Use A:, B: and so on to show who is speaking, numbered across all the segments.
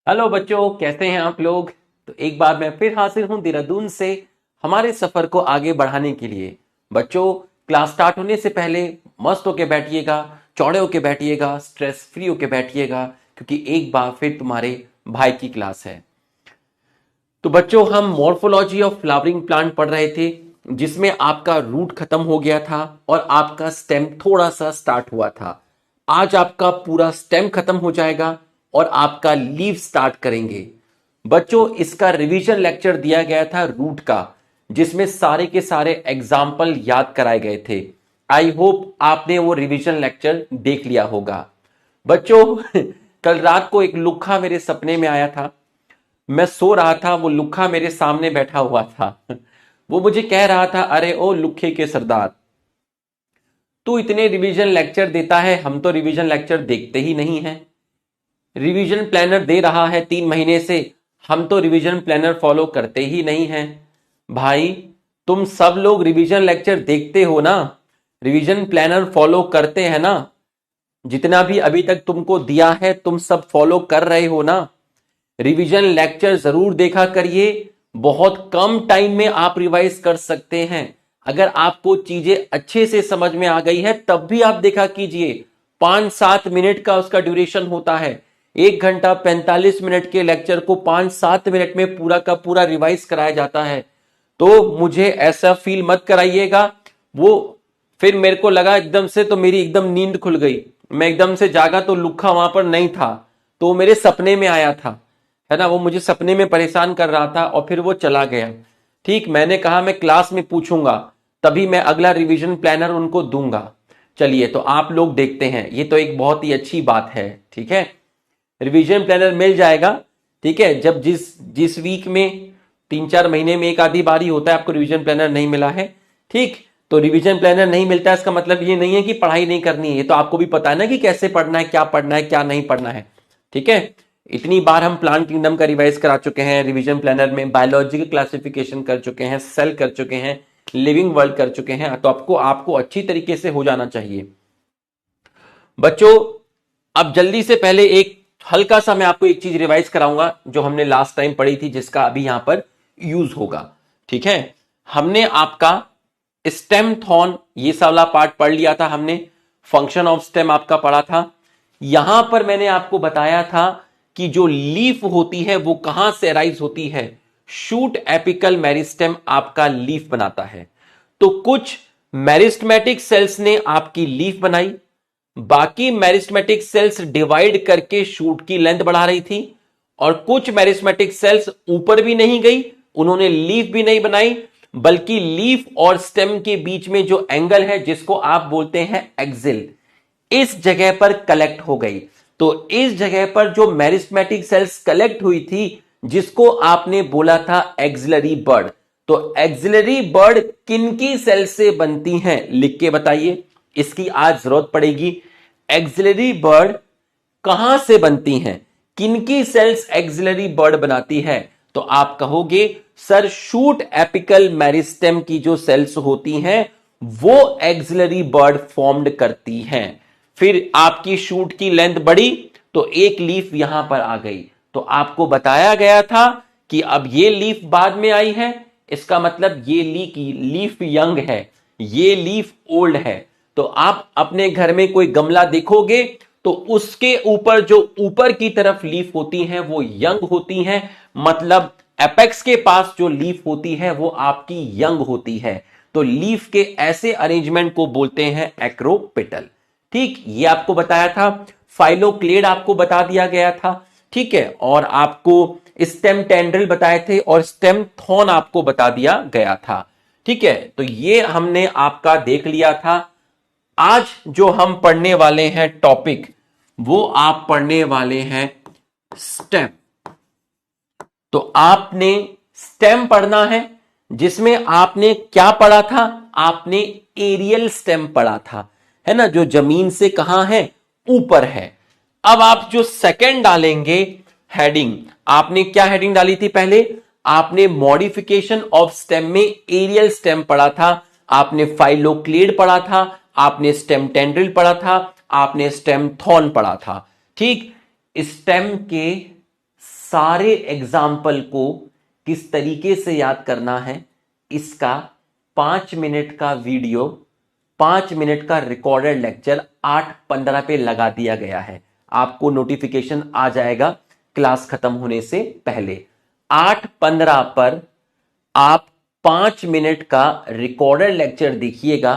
A: Hello बच्चों, कैसे हैं आप लोग। तो एक बार मैं फिर हाजिर हूं देहरादून से हमारे सफर को आगे बढ़ाने के लिए। बच्चों, क्लास स्टार्ट होने से पहले मस्त होके बैठिएगा, चौड़े होके बैठिएगा, स्ट्रेस फ्री होके बैठिएगा, क्योंकि एक बार फिर तुम्हारे भाई की क्लास है। तो बच्चों, हम मॉर्फोलॉजी ऑफ फ्लावरिंग प्लांट पढ़ रहे थे, जिसमें आपका रूट खत्म हो गया था और आपका स्टेम थोड़ा सा स्टार्ट हुआ था। आज आपका पूरा स्टेम खत्म हो जाएगा और आपका लीव स्टार्ट करेंगे। बच्चों, इसका रिवीजन लेक्चर दिया गया था रूट का, जिसमें सारे के सारे एग्जाम्पल याद कराए गए थे। आई होप आपने वो रिवीजन लेक्चर देख लिया होगा। बच्चों, कल रात को एक लुक्खा मेरे सपने में आया था। मैं सो रहा था, वो लुक्खा मेरे सामने बैठा हुआ था। वो मुझे कह रहा था, अरे ओ लुक्खे के सरदार, तू इतने रिवीजन लेक्चर देता है, हम तो रिवीजन लेक्चर देखते ही नहीं है। रिवीजन प्लानर दे रहा है 3 महीने से, हम तो रिवीजन प्लानर फॉलो करते ही नहीं हैं। भाई, तुम सब लोग रिवीजन लेक्चर देखते हो ना, रिवीजन प्लानर फॉलो करते हैं ना, जितना भी अभी तक तुमको दिया है तुम सब फॉलो कर रहे हो ना। रिवीजन लेक्चर जरूर देखा करिए, बहुत कम टाइम में आप रिवाइज कर सकते हैं। अगर आपको चीजें अच्छे से समझ में आ गई है तब भी आप देखा कीजिए। 5-7 मिनट का उसका ड्यूरेशन होता है। 1 घंटा 45 मिनट के लेक्चर को 5-7 मिनट में पूरा का पूरा रिवाइज कराया जाता है। तो मुझे ऐसा फील मत कराइएगा। वो फिर मेरे को लगा एकदम से, तो मेरी एकदम नींद खुल गई। मैं एकदम से जागा तो लुक्खा वहां पर नहीं था, तो मेरे सपने में आया था, है ना। वो मुझे सपने में परेशान कर रहा था और फिर वो चला गया। ठीक, मैंने कहा मैं क्लास में पूछूंगा, तभी मैं अगला रिवीजन प्लानर उनको दूंगा। चलिए, तो आप लोग देखते हैं, ये तो एक बहुत ही अच्छी बात है। ठीक है, रिवीजन प्लानर मिल जाएगा। ठीक है, जब जिस जिस वीक में 3-4 महीने में एक आधी बारी होता है आपको रिवीजन प्लानर नहीं मिला है। ठीक, तो रिवीजन प्लानर नहीं मिलता है, इसका मतलब ये नहीं है कि पढ़ाई नहीं करनी है। ये तो आपको भी पता है ना कि कैसे पढ़ना है, क्या पढ़ना है, क्या नहीं पढ़ना है। ठीक है, इतनी बार हम प्लांट किंगडम का रिवाइज करा चुके हैं, रिवीजन प्लानर में बायोलॉजी की क्लासिफिकेशन कर चुके हैं, सेल कर चुके हैं, लिविंग वर्ल्ड कर चुके हैं। तो आपको आपको अच्छी तरीके से हो जाना चाहिए। बच्चों, अब जल्दी से पहले एक हल्का सा मैं आपको एक चीज रिवाइज कराऊंगा जो हमने लास्ट टाइम पढ़ी थी, जिसका अभी यहां पर यूज होगा। ठीक है, हमने आपका स्टेम थॉर्न ये वाला पार्ट पढ़ लिया था, हमने फंक्शन ऑफ स्टेम आपका पढ़ा था। यहां पर मैंने आपको बताया था कि जो लीफ होती है वो कहां से अराइज होती है। शूट एपिकल मेरिस्टेम आपका लीफ बनाता है। तो कुछ मेरिस्टमेटिक सेल्स ने आपकी लीफ बनाई, बाकी मेरिस्मेटिक सेल्स डिवाइड करके शूट की लेंथ बढ़ा रही थी, और कुछ मेरिस्मेटिक सेल्स ऊपर भी नहीं गई, उन्होंने लीफ भी नहीं बनाई, बल्कि लीफ और स्टेम के बीच में जो एंगल है, जिसको आप बोलते हैं एक्सिल, इस जगह पर कलेक्ट हो गई। तो इस जगह पर जो मेरिस्मेटिक सेल्स कलेक्ट हुई थी, जिसको आपने बोला था एक्सिलरी बर्ड, तो एक्सिलरी बर्ड किनकी सेल से बनती हैं, लिख के बताइए, इसकी आज जरूरत पड़ेगी। एक्सिलरी बर्ड कहां से बनती हैं, किनकी सेल्स एक्सिलरी बर्ड बनाती है। तो आप कहोगे सर, शूट एपिकल मेरिस्टेम की जो सेल्स होती हैं वो एक्सिलरी बर्ड फॉर्म्ड करती हैं। फिर आपकी शूट की लेंथ बढ़ी तो एक लीफ यहां पर आ गई। तो आपको बताया गया था कि अब ये लीफ बाद में आई है, इसका मतलब ये लीफ यंग है, ये लीफ ओल्ड है। तो आप अपने घर में कोई गमला देखोगे तो उसके ऊपर जो ऊपर की तरफ लीफ होती हैं वो यंग होती हैं, मतलब एपेक्स के पास जो लीफ होती है वो आपकी यंग होती है। तो लीफ के ऐसे अरेंजमेंट को बोलते हैं एक्रोपेटल। ठीक, ये आपको बताया था। फाइलोक्लेड आपको बता दिया गया था। ठीक है, और आपको स्टेम टेंड्रिल बताए थे और स्टेम थॉर्न आपको बता दिया गया था। ठीक है, तो ये हमने आपका देख लिया था। आज जो हम पढ़ने वाले हैं टॉपिक, वो आप पढ़ने वाले हैं स्टेम। तो आपने स्टेम पढ़ना है, जिसमें आपने क्या पढ़ा था, आपने एरियल स्टेम पढ़ा था, है ना, जो जमीन से कहां है, ऊपर है। अब आप जो सेकंड डालेंगे हेडिंग, आपने क्या हेडिंग डाली थी पहले, आपने मॉडिफिकेशन ऑफ स्टेम में एरियल स्टेम पढ़ा था, आपने फाइलोक्लेड पढ़ा था, आपने स्टेम टेंड्रिल पढ़ा था, आपने स्टेम थॉर्न पढ़ा था। ठीक, स्टेम के सारे एग्जाम्पल को किस तरीके से याद करना है, इसका 5 मिनट का वीडियो, 5 मिनट का रिकॉर्डेड लेक्चर 8:15 पे लगा दिया गया है। आपको नोटिफिकेशन आ जाएगा क्लास खत्म होने से पहले। 8:15 पर आप 5 मिनट का रिकॉर्डेड लेक्चर देखिएगा।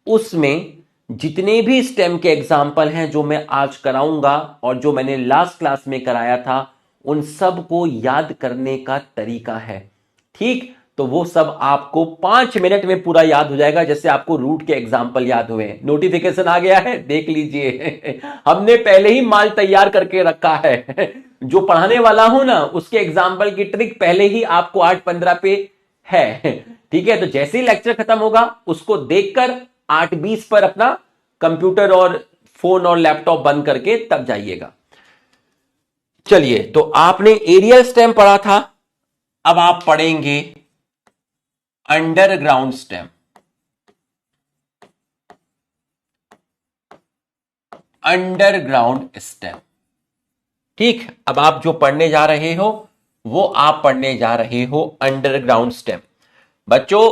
A: उसमें जितने भी स्टेम के एग्जाम्पल हैं जो मैं आज कराऊंगा और जो मैंने लास्ट क्लास में कराया था, उन सब को याद करने का तरीका है। ठीक, तो वो सब आपको 5 मिनट में पूरा याद हो जाएगा, जैसे आपको रूट के एग्जाम्पल याद हुए। नोटिफिकेशन आ गया है, देख लीजिए। हमने पहले ही माल तैयार करके रखा है। जो पढ़ाने वाला हूं ना, उसके एग्जाम्पल की ट्रिक पहले ही आपको 8:15 पे है। ठीक है, तो जैसे ही लेक्चर खत्म होगा उसको देखकर 8:20 पर अपना कंप्यूटर और फोन और लैपटॉप बंद करके तब जाइएगा। चलिए, तो आपने एरियल स्टेम पढ़ा था, अब आप पढ़ेंगे अंडरग्राउंड स्टेम। Underground stem. ठीक, अब आप जो पढ़ने जा रहे हो वो आप पढ़ने जा रहे हो अंडरग्राउंड स्टेम। बच्चों,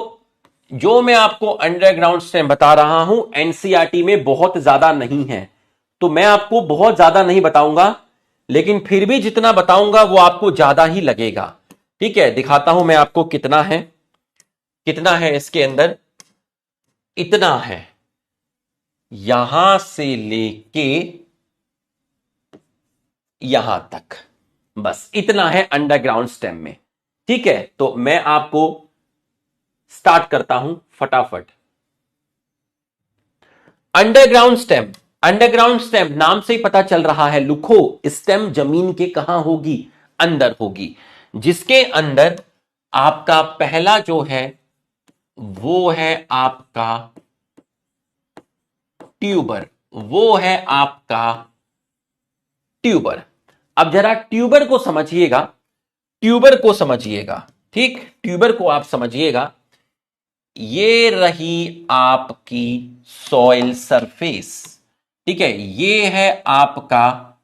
A: जो मैं आपको अंडरग्राउंड स्टेम बता रहा हूं एनसीईआरटी में बहुत ज्यादा नहीं है, तो मैं आपको बहुत ज्यादा नहीं बताऊंगा, लेकिन फिर भी जितना बताऊंगा वो आपको ज्यादा ही लगेगा। ठीक है, दिखाता हूं मैं आपको कितना है, कितना है इसके अंदर। इतना है, यहां से लेके यहां तक, बस इतना है अंडरग्राउंड स्टेम में। ठीक है, तो मैं आपको स्टार्ट करता हूं फटाफट। Underground stem. अंडरग्राउंड स्टेम नाम से ही पता चल रहा है, लिखो, स्टेम जमीन के कहां होगी, अंदर होगी, जिसके अंदर आपका पहला जो है वो है आपका ट्यूबर, वो है आपका ट्यूबर। अब जरा ट्यूबर को समझिएगा, ट्यूबर को समझिएगा। ठीक, ट्यूबर को आप समझिएगा। ये रही आपकी सॉइल सरफेस। ठीक है, ये है आपका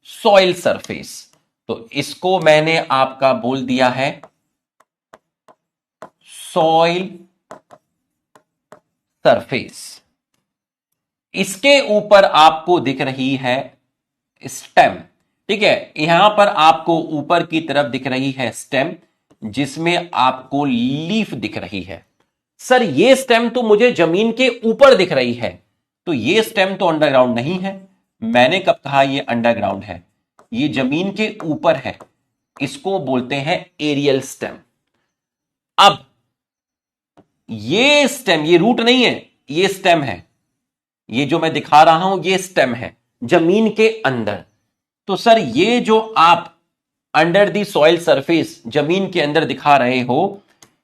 A: सॉइल सरफेस, तो इसको मैंने आपका बोल दिया है सॉइल सरफेस। इसके ऊपर आपको दिख रही है स्टेम। ठीक है, यहां पर आपको ऊपर की तरफ दिख रही है स्टेम, जिसमें आपको लीफ दिख रही है। सर, ये स्टेम तो मुझे जमीन के ऊपर दिख रही है, तो ये स्टेम तो अंडरग्राउंड नहीं है। मैंने कब कहा ये अंडरग्राउंड है? ये जमीन के ऊपर है, इसको बोलते हैं एरियल स्टेम। अब ये स्टेम, ये रूट नहीं है, ये स्टेम है। ये जो मैं दिखा रहा हूं ये स्टेम है जमीन के अंदर। तो सर, ये जो आप अंडर दी सॉइल सरफेस जमीन के अंदर दिखा रहे हो,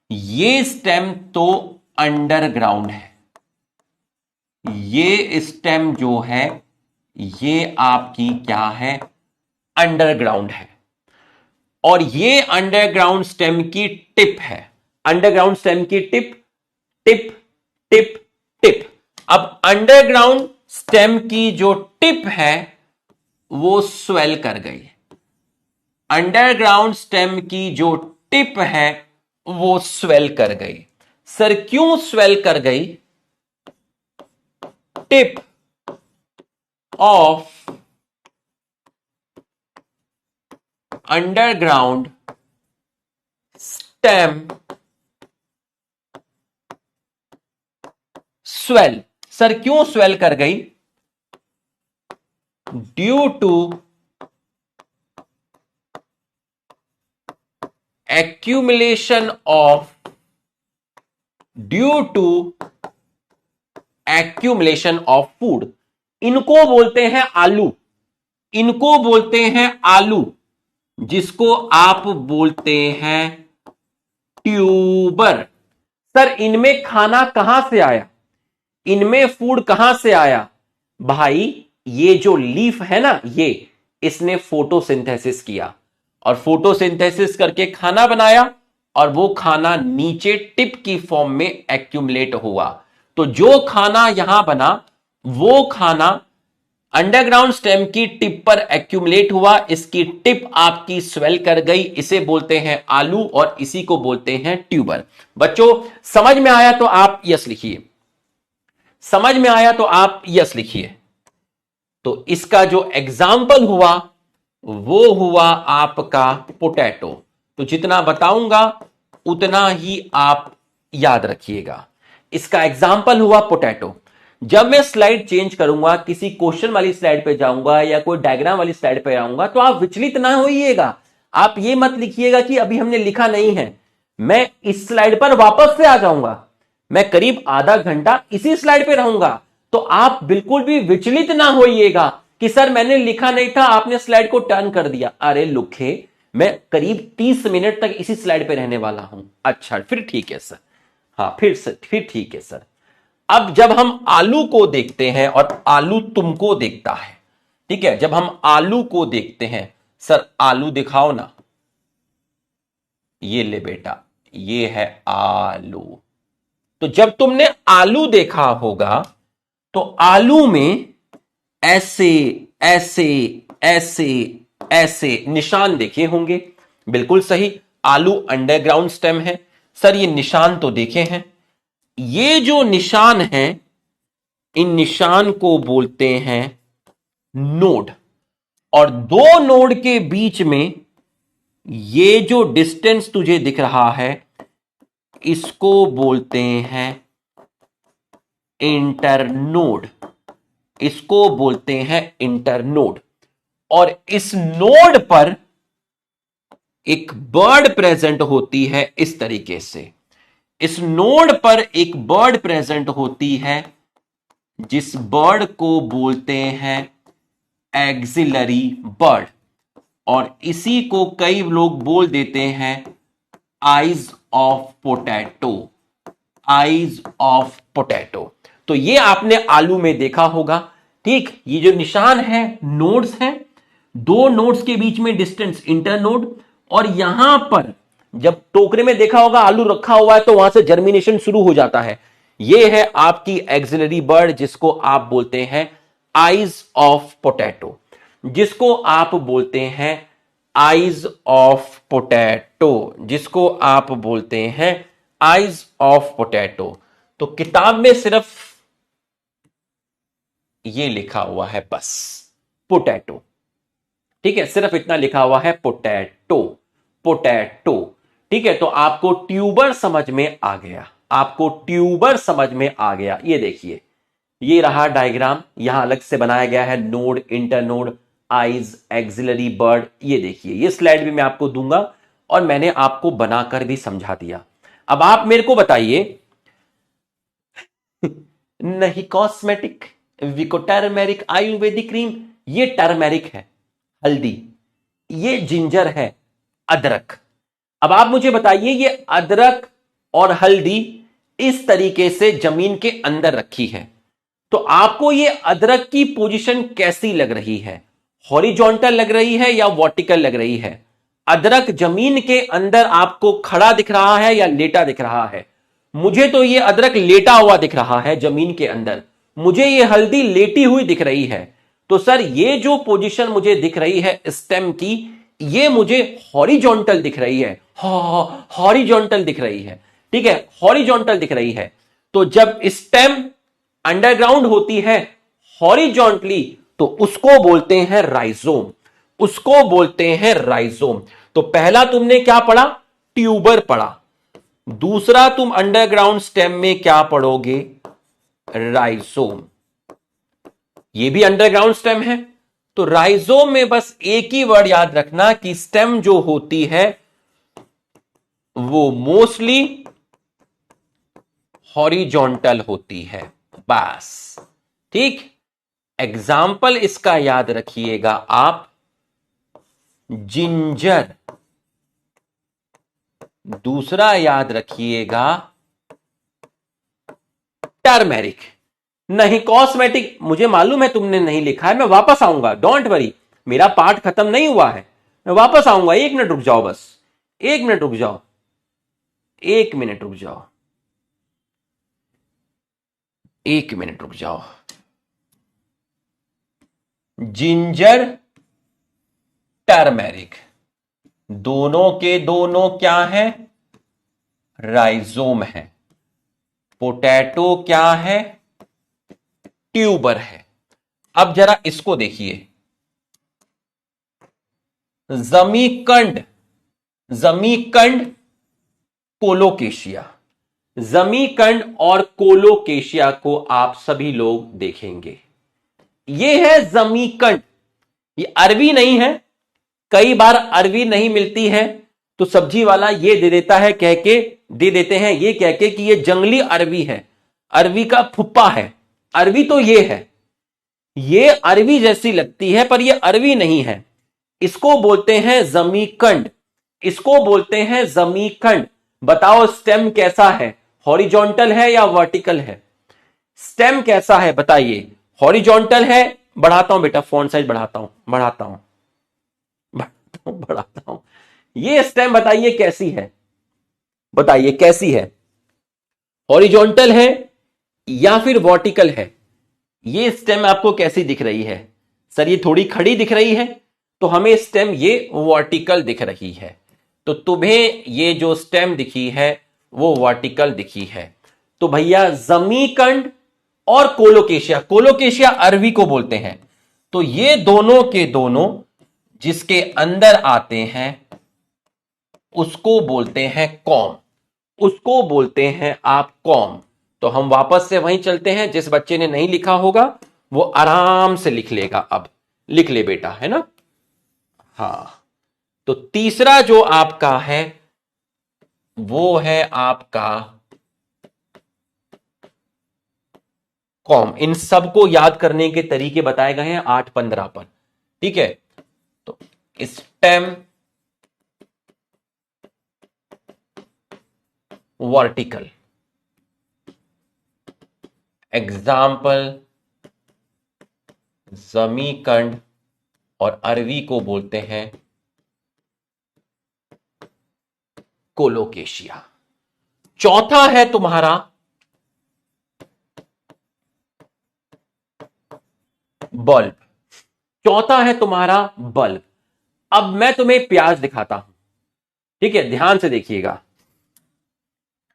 A: ये स्टेम तो अंडरग्राउंड है। ये स्टेम जो है ये आपकी क्या है, अंडरग्राउंड है। और ये अंडरग्राउंड स्टेम की टिप है। अंडरग्राउंड स्टेम की टिप, टिप टिप टिप। अब अंडरग्राउंड स्टेम की जो टिप है वो स्वेल कर गई। अंडरग्राउंड स्टेम की जो टिप है वो स्वेल कर गई। सर, क्यों स्वेल कर गई? Tip of underground stem swell. Sir, क्यों स्वेल कर गई? Due to accumulation of food। इनको बोलते हैं आलू, इनको बोलते हैं आलू, जिसको आप बोलते हैं ट्यूबर। सर, इनमें खाना कहां से आया, इनमें फूड कहां से आया? भाई, ये जो लीफ है ना, ये इसने फोटोसिंथेसिस किया और फोटोसिंथेसिस करके खाना बनाया, और वो खाना नीचे टिप की फॉर्म में एक्यूमुलेट हुआ। तो जो खाना यहां बना वो खाना अंडरग्राउंड स्टेम की टिप पर एक्यूमुलेट हुआ, इसकी टिप आपकी स्वेल कर गई, इसे बोलते हैं आलू और इसी को बोलते हैं ट्यूबर। बच्चों समझ में आया तो आप यस लिखिए, समझ में आया तो आप यस लिखिए। तो इसका जो एग्जाम्पल हुआ वो हुआ आपका पोटैटो। तो जितना बताऊंगा उतना ही आप याद रखिएगा। इसका एग्जाम्पल हुआ पोटैटो। जब मैं स्लाइड चेंज करूंगा, किसी क्वेश्चन वाली स्लाइड पे जाऊंगा या कोई डायग्राम वाली स्लाइड पे आऊंगा, तो आप विचलित ना होइएगा। आप ये मत लिखिएगा कि अभी हमने लिखा नहीं है, मैं इस स्लाइड पर वापस से आ जाऊंगा, मैं करीब आधा घंटा इसी स्लाइड पे रहूंगा। तो आप बिल्कुल भी विचलित ना होइएगा कि सर मैंने लिखा नहीं था, आपने स्लाइड को टर्न कर दिया। अरे लुखे, मैं करीब 30 मिनट तक इसी स्लाइड पे रहने वाला हूं। अच्छा फिर ठीक है सर, हाँ फिर ठीक है सर। अब जब हम आलू को देखते हैं और आलू तुमको देखता है, ठीक है, जब हम आलू को देखते हैं, सर आलू दिखाओ ना, ये ले बेटा, ये है आलू। तो जब तुमने आलू देखा होगा तो आलू में ऐसे ऐसे ऐसे ऐसे निशान देखे होंगे। बिल्कुल सही, आलू अंडरग्राउंड स्टेम है। सर ये निशान तो देखे हैं, ये जो निशान है इन निशान को बोलते हैं नोड। और दो नोड के बीच में ये जो डिस्टेंस तुझे दिख रहा है इसको बोलते हैं इंटरनोड, इसको बोलते हैं इंटरनोड। और इस नोड पर एक बर्ड प्रेजेंट होती है इस तरीके से। इस नोड पर एक बर्ड प्रेजेंट होती है जिस बर्ड को बोलते हैं एक्सिलरी बर्ड, और इसी को कई लोग बोल देते हैं eyes of potato, eyes of potato. तो ये आपने आलू में देखा होगा। ठीक, ये जो निशान है नोड्स हैं, दो नोड्स के बीच में डिस्टेंस इंटरनोड। और यहां पर जब टोकरे में देखा होगा आलू रखा हुआ है तो वहां से जर्मिनेशन शुरू हो जाता है। ये है आपकी एक्सिलरी बर्ड जिसको आप बोलते हैं आईज ऑफ पोटैटो, जिसको आप बोलते हैं आईज ऑफ पोटैटो, जिसको आप बोलते हैं आईज ऑफ पोटैटो। तो किताब में सिर्फ ये लिखा हुआ है बस, पोटैटो। ठीक है, सिर्फ इतना लिखा हुआ है पोटैटो, पोटैटो। ठीक है, तो आपको ट्यूबर समझ में आ गया, आपको ट्यूबर समझ में आ गया। ये देखिए, ये रहा डायग्राम, यहां अलग से बनाया गया है node, internode, eyes, axillary bud. ये देखिए, ये स्लाइड भी मैं आपको दूंगा और मैंने आपको बनाकर भी समझा दिया। अब आप मेरे को बताइए नहीं cosmetic, Vicco turmeric Ayurvedic cream, ये टर्मेरिक है, हल्दी, ये जिंजर है, अदरक। अब आप मुझे बताइए ये अदरक और हल्दी इस तरीके से जमीन के अंदर रखी है, तो आपको ये अदरक की पोजीशन कैसी लग रही है? हॉरिजॉन्टल लग रही है या वर्टिकल लग रही है? अदरक जमीन के अंदर आपको खड़ा दिख रहा है या लेटा दिख रहा है? मुझे तो ये अदरक लेटा हुआ दिख रहा है जमीन के अंदर, मुझे ये हल्दी लेटी हुई दिख रही है। तो सर ये जो पोजीशन मुझे दिख रही है स्टेम की, ये मुझे हॉरिजॉन्टल दिख रही है, हॉरिजॉन्टल दिख रही है। ठीक है, हॉरिजॉन्टल दिख रही है। तो जब स्टेम अंडरग्राउंड होती है हॉरिजॉन्टली तो उसको बोलते हैं राइजोम, उसको बोलते हैं राइजोम। तो पहला तुमने क्या पढ़ा? ट्यूबर पढ़ा। दूसरा तुम अंडरग्राउंड स्टेम में क्या पढ़ोगे? राइजोम। ये भी अंडरग्राउंड स्टेम है। तो राइजोम में बस एक ही वर्ड याद रखना कि स्टेम जो होती है वो मोस्टली हॉरिजॉन्टल होती है, बस। ठीक, एग्जाम्पल इसका याद रखिएगा आप, जिंजर। दूसरा याद रखिएगा टर्मेरिक। नहीं कॉस्मेटिक, मुझे मालूम है तुमने नहीं लिखा है, मैं वापस आऊंगा, डोंट वरी, मेरा पार्ट खत्म नहीं हुआ है, मैं वापस आऊंगा। 1 मिनट रुक जाओ, बस 1 मिनट रुक जाओ, 1 मिनट रुक जाओ, 1 मिनट रुक जाओ। जिंजर, टर्मेरिक, दोनों के दोनों क्या है? राइजोम है। पोटैटो क्या है? ट्यूबर है। अब जरा इसको देखिए, जमीकंड, जमीकंड, कोलोकेशिया। जमीकंड और कोलोकेशिया को आप सभी लोग देखेंगे। यह है जमीकंड। ये अरबी नहीं है। कई बार अरबी नहीं मिलती है तो सब्जी वाला ये दे देता है, कह के दे देते हैं ये कह के कि ये जंगली अरबी है, अरबी का फुप्पा है। अरबी तो ये है, ये अरबी जैसी लगती है पर ये अरबी नहीं है। इसको बोलते हैं जमीकंड, इसको बोलते हैं जमीकंड। बताओ स्टेम कैसा है? हॉरिजॉन्टल है या वर्टिकल है? स्टेम कैसा है बताइए? हॉरिजॉन्टल है? बढ़ाता हूं बेटा, फॉन्ट साइज बढ़ाता हूं। ये स्टेम बताइए कैसी है? बताइए कैसी है? हॉरिजॉन्टल है या फिर वर्टिकल है? ये स्टेम आपको कैसी दिख रही है? सर ये थोड़ी खड़ी दिख रही है, तो हमें स्टेम ये वर्टिकल दिख रही है। तो तुम्हें ये जो स्टेम दिखी है वो वर्टिकल दिखी है। तो भैया जमीकंड और कोलोकेशिया, कोलोकेशिया अरबी को बोलते हैं। तो ये दोनों के दोनों जिसके अंदर आते हैं उसको बोलते हैं कॉम, उसको बोलते हैं आप कॉम। तो हम वापस से वहीं चलते हैं। जिस बच्चे ने नहीं लिखा होगा वो आराम से लिख लेगा। अब लिख ले बेटा, है ना? हां, तो तीसरा जो आपका है वो है आपका कॉम। इन सबको याद करने के तरीके बताए गए हैं 8-15 पर, ठीक है? तो स्टेम, वर्टिकल, एग्जाम्पल जमीकंड, और अरवी को बोलते हैं कोलोकेशिया। चौथा है तुम्हारा बल्ब। चौथा है तुम्हारा बल्ब। अब मैं तुम्हें प्याज दिखाता हूं, ठीक है? ध्यान से देखिएगा,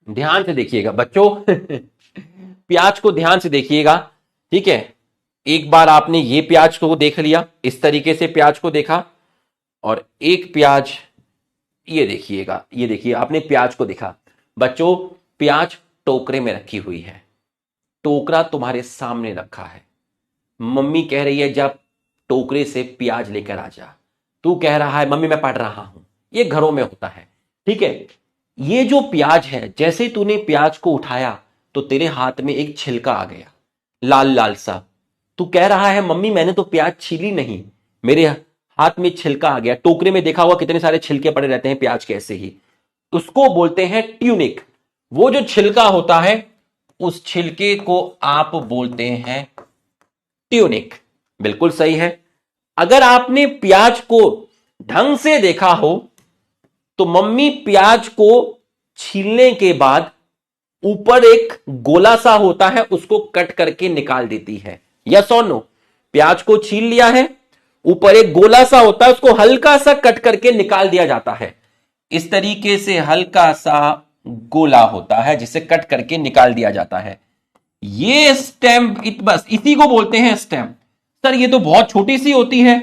A: ध्यान से देखिएगा बच्चों। प्याज को ध्यान से देखिएगा, ठीक है? एक बार आपने ये प्याज को देख लिया, इस तरीके से प्याज को देखा, और एक प्याज ये देखिएगा, ये देखिए आपने प्याज को देखा। बच्चों प्याज टोकरे में रखी हुई है, टोकरा तुम्हारे सामने रखा है। मम्मी कह रही है जब टोकरे से प्याज लेकर आ जा, तू कह रहा है मम्मी मैं पढ़ रहा हूं। ये घरों में होता है, ठीक है? ये जो प्याज है, जैसे तूने प्याज को उठाया तो तेरे हाथ में एक छिलका आ गया, लाल लाल सा। तू कह रहा है मम्मी मैंने तो प्याज छीली नहीं, मेरे हाथ में छिलका आ गया। टोकरे में देखा हुआ कितने सारे छिलके पड़े रहते हैं प्याज के, ऐसे ही। उसको बोलते हैं ट्यूनिक। वो जो छिलका होता है उस छिलके को आप बोलते हैं ट्यूनिक। बिल्कुल सही है। अगर आपने प्याज को ढंग से देखा हो तो मम्मी प्याज को छीलने के बाद ऊपर एक गोला सा होता है, उसको कट करके निकाल देती है। यस और नो? प्याज को छील लिया है, ऊपर एक गोला सा होता है, उसको हल्का सा कट करके निकाल दिया जाता है। इस तरीके से हल्का सा गोला होता है जिसे कट करके निकाल दिया जाता है। ये स्टेम, बस इसी को बोलते हैं स्टेम। सर ये तो बहुत छोटी सी होती है।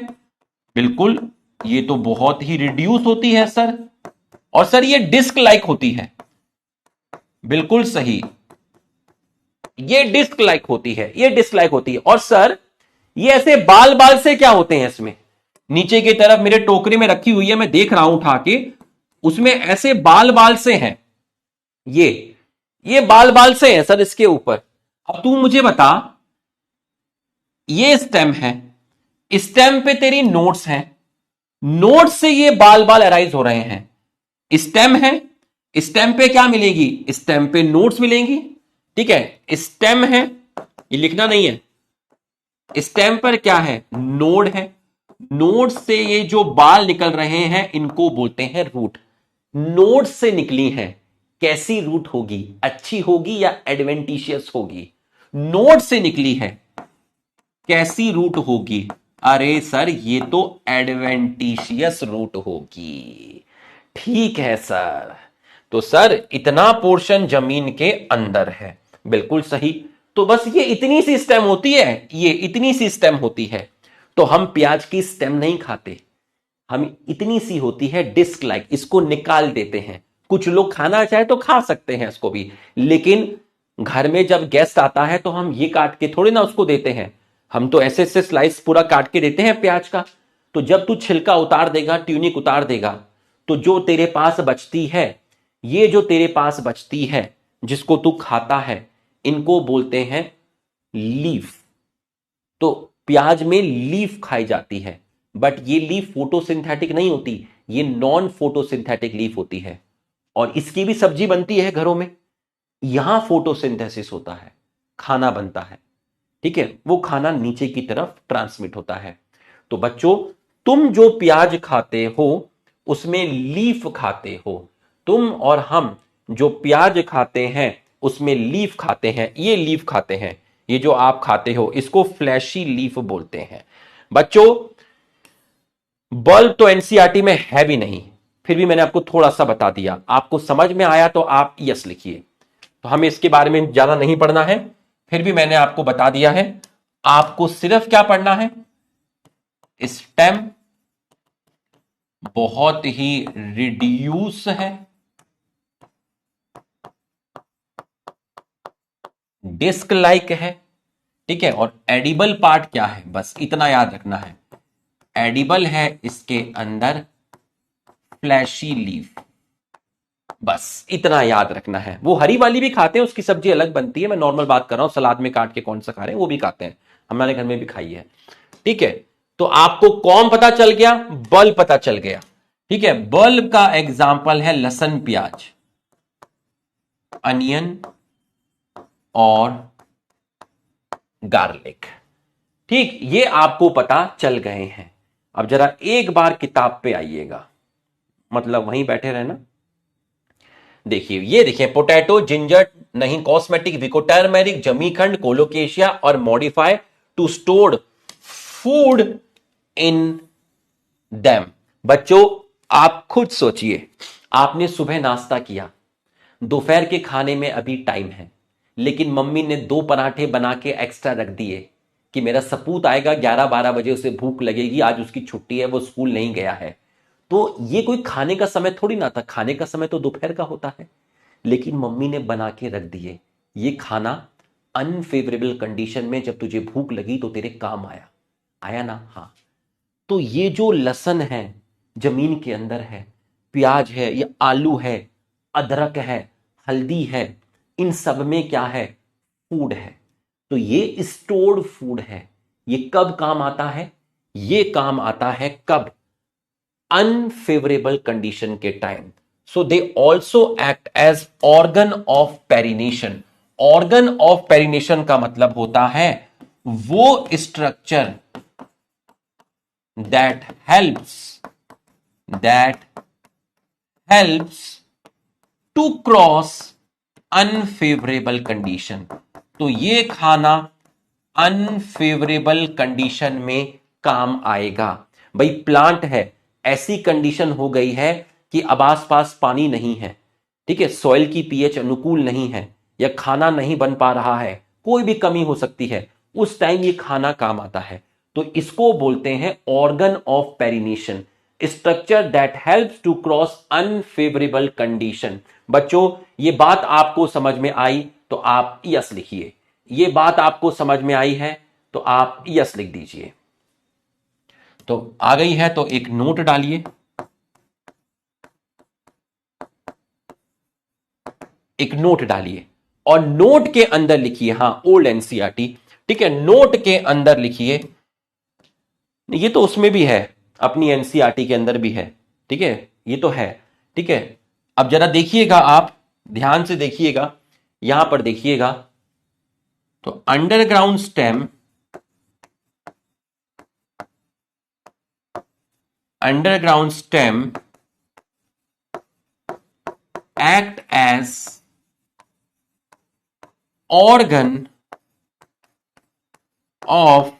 A: बिल्कुल, ये तो बहुत ही रिड्यूस होती है सर। और सर ये डिस्क लाइक होती है। बिल्कुल सही, ये डिस्क लाइक होती है, ये डिस्क लाइक होती है। और सर ये ऐसे बाल बाल से क्या होते हैं इसमें? नीचे की तरफ मेरे टोकरी में रखी हुई है, मैं देख रहा हूं उठा के, उसमें ऐसे बाल बाल से हैं। ये बाल बाल से हैं सर इसके ऊपर। अब तू मुझे बता, ये स्टेम है, स्टेम पे तेरी नोट्स हैं, नोट्स से ये बाल बाल अराइज हो रहे हैं। स्टेम है, स्टेम पे क्या मिलेगी? स्टेम पे नोट्स मिलेंगी, ठीक है? स्टेम है, ये लिखना नहीं है। स्टेम पर क्या है? नोड है। नोड से ये जो बाल निकल रहे हैं इनको बोलते हैं रूट। नोड से निकली है, कैसी रूट होगी? अच्छी होगी या एडवेंटिशियस होगी? नोड से निकली है, कैसी रूट होगी? अरे सर ये तो एडवेंटिशियस रूट होगी। ठीक है सर। तो सर इतना पोर्शन जमीन के अंदर है, बिल्कुल सही। तो बस ये इतनी सी स्टेम होती है, ये इतनी सी स्टेम होती है। तो हम प्याज की स्टेम नहीं खाते, हम इतनी सी होती है डिस्क लाइक, इसको निकाल देते हैं। कुछ लोग खाना चाहे तो खा सकते हैं इसको भी, लेकिन घर में जब गेस्ट आता है तो हम ये काट के थोड़ी ना उसको देते हैं, हम तो ऐसे ऐसे स्लाइस पूरा काट के देते हैं प्याज का। तो जब तू छिलका उतार देगा, ट्यूनिक उतार देगा, तो जो तेरे पास बचती है, ये जो तेरे पास बचती है जिसको तू खाता है, इनको बोलते हैं लीफ। तो प्याज में लीफ खाई जाती है, बट ये लीफ फोटोसिंथेटिक नहीं होती, ये नॉन फोटोसिंथेटिक लीफ होती है। और इसकी भी सब्जी बनती है घरों में, यहां फोटोसिंथेसिस होता है, खाना बनता है। ठीक है, वो खाना नीचे की तरफ ट्रांसमिट होता है। तो बच्चों, तुम जो प्याज खाते हो उसमें लीफ खाते हो, तुम और हम जो प्याज खाते हैं उसमें लीफ खाते हैं, ये लीफ खाते हैं। ये जो आप खाते हो इसको फ्लैशी लीफ बोलते हैं। बच्चों, बल्ब तो एनसीईआरटी में है भी नहीं, फिर भी मैंने आपको थोड़ा सा बता दिया। आपको समझ में आया तो आप यस लिखिए। तो हमें इसके बारे में ज्यादा नहीं पढ़ना है, फिर भी मैंने आपको बता दिया है। आपको सिर्फ क्या पढ़ना है, स्टेम बहुत ही रिड्यूस है, डिस्क लाइक है, ठीक है, और एडिबल पार्ट क्या है, बस इतना याद रखना है। एडिबल है इसके अंदर फ्लैशी लीफ, बस इतना याद रखना है। वो हरी वाली भी खाते हैं, उसकी सब्जी अलग बनती है, मैं नॉर्मल बात कर रहा हूं, सलाद में काट के कौन सा खा रहे हैं, वो भी खाते हैं, हमारे घर में भी खाई है। ठीक है, तो आपको कौन पता चल गया, बल्ब पता चल गया। ठीक है, बल्ब का एग्जाम्पल है लहसुन, प्याज, अनियन और गार्लिक। ठीक, ये आपको पता चल गए हैं। अब जरा एक बार किताब पे आइएगा, मतलब वहीं बैठे रहना। देखिए, ये देखिए, पोटैटो, जिंजर नहीं, कॉस्मेटिक, विको, टर्मेरिक, जमीखंड, कोलोकेशिया और modify to stored food in them. बच्चों, आप खुद सोचिए, आपने सुबह नाश्ता किया, दोपहर के खाने में अभी टाइम है, लेकिन मम्मी ने 2 पराठे बना के एक्स्ट्रा रख दिए कि मेरा सपूत आएगा 11-12 बजे, उसे भूख लगेगी, आज उसकी छुट्टी है, वो स्कूल नहीं गया है। तो ये कोई खाने का समय थोड़ी ना था, खाने का समय तो दोपहर का होता है, लेकिन मम्मी ने बना के रख दिए। ये खाना अनफेवरेबल कंडीशन में जब तुझे भूख लगी तो तेरे काम आया, आया ना? हाँ। तो ये जो लहसुन है जमीन के अंदर है, प्याज है, ये आलू है, अदरक है, हल्दी है, इन सब में क्या है, फूड है। तो ये स्टोर्ड फूड है। ये कब काम आता है, ये काम आता है कब, अनफेवरेबल कंडीशन के time. So they also act as organ of perennation. Organ of perennation का मतलब होता है वो structure that helps to cross unfavourable condition. तो ये खाना अनफेवरेबल कंडीशन में काम आएगा। भाई प्लांट है, ऐसी कंडीशन हो गई है कि अब आसपास पानी नहीं है, ठीक है, सॉइल की पीएच अनुकूल नहीं है, या खाना नहीं बन पा रहा है, कोई भी कमी हो सकती है, उस टाइम ये खाना काम आता है। तो इसको बोलते हैं organ of perennation, structure that helps to cross unfavourable condition. बच्चों, ये बात आपको समझ में आई तो आप यस लिखिए। ये बात आपको समझ में आई है तो आप यस लिख दीजिए। तो आ गई है तो एक नोट डालिए, एक नोट डालिए, और नोट के अंदर लिखिए, हां, ओल्ड एनसीईआरटी। ठीक है, नोट के अंदर लिखिए, ये तो उसमें भी है, अपनी एनसीईआरटी के अंदर भी है, ठीक है, ये तो है। ठीक है, अब जरा देखिएगा, आप ध्यान से देखिएगा, यहां पर देखिएगा। तो underground stem, underground stem act as organ of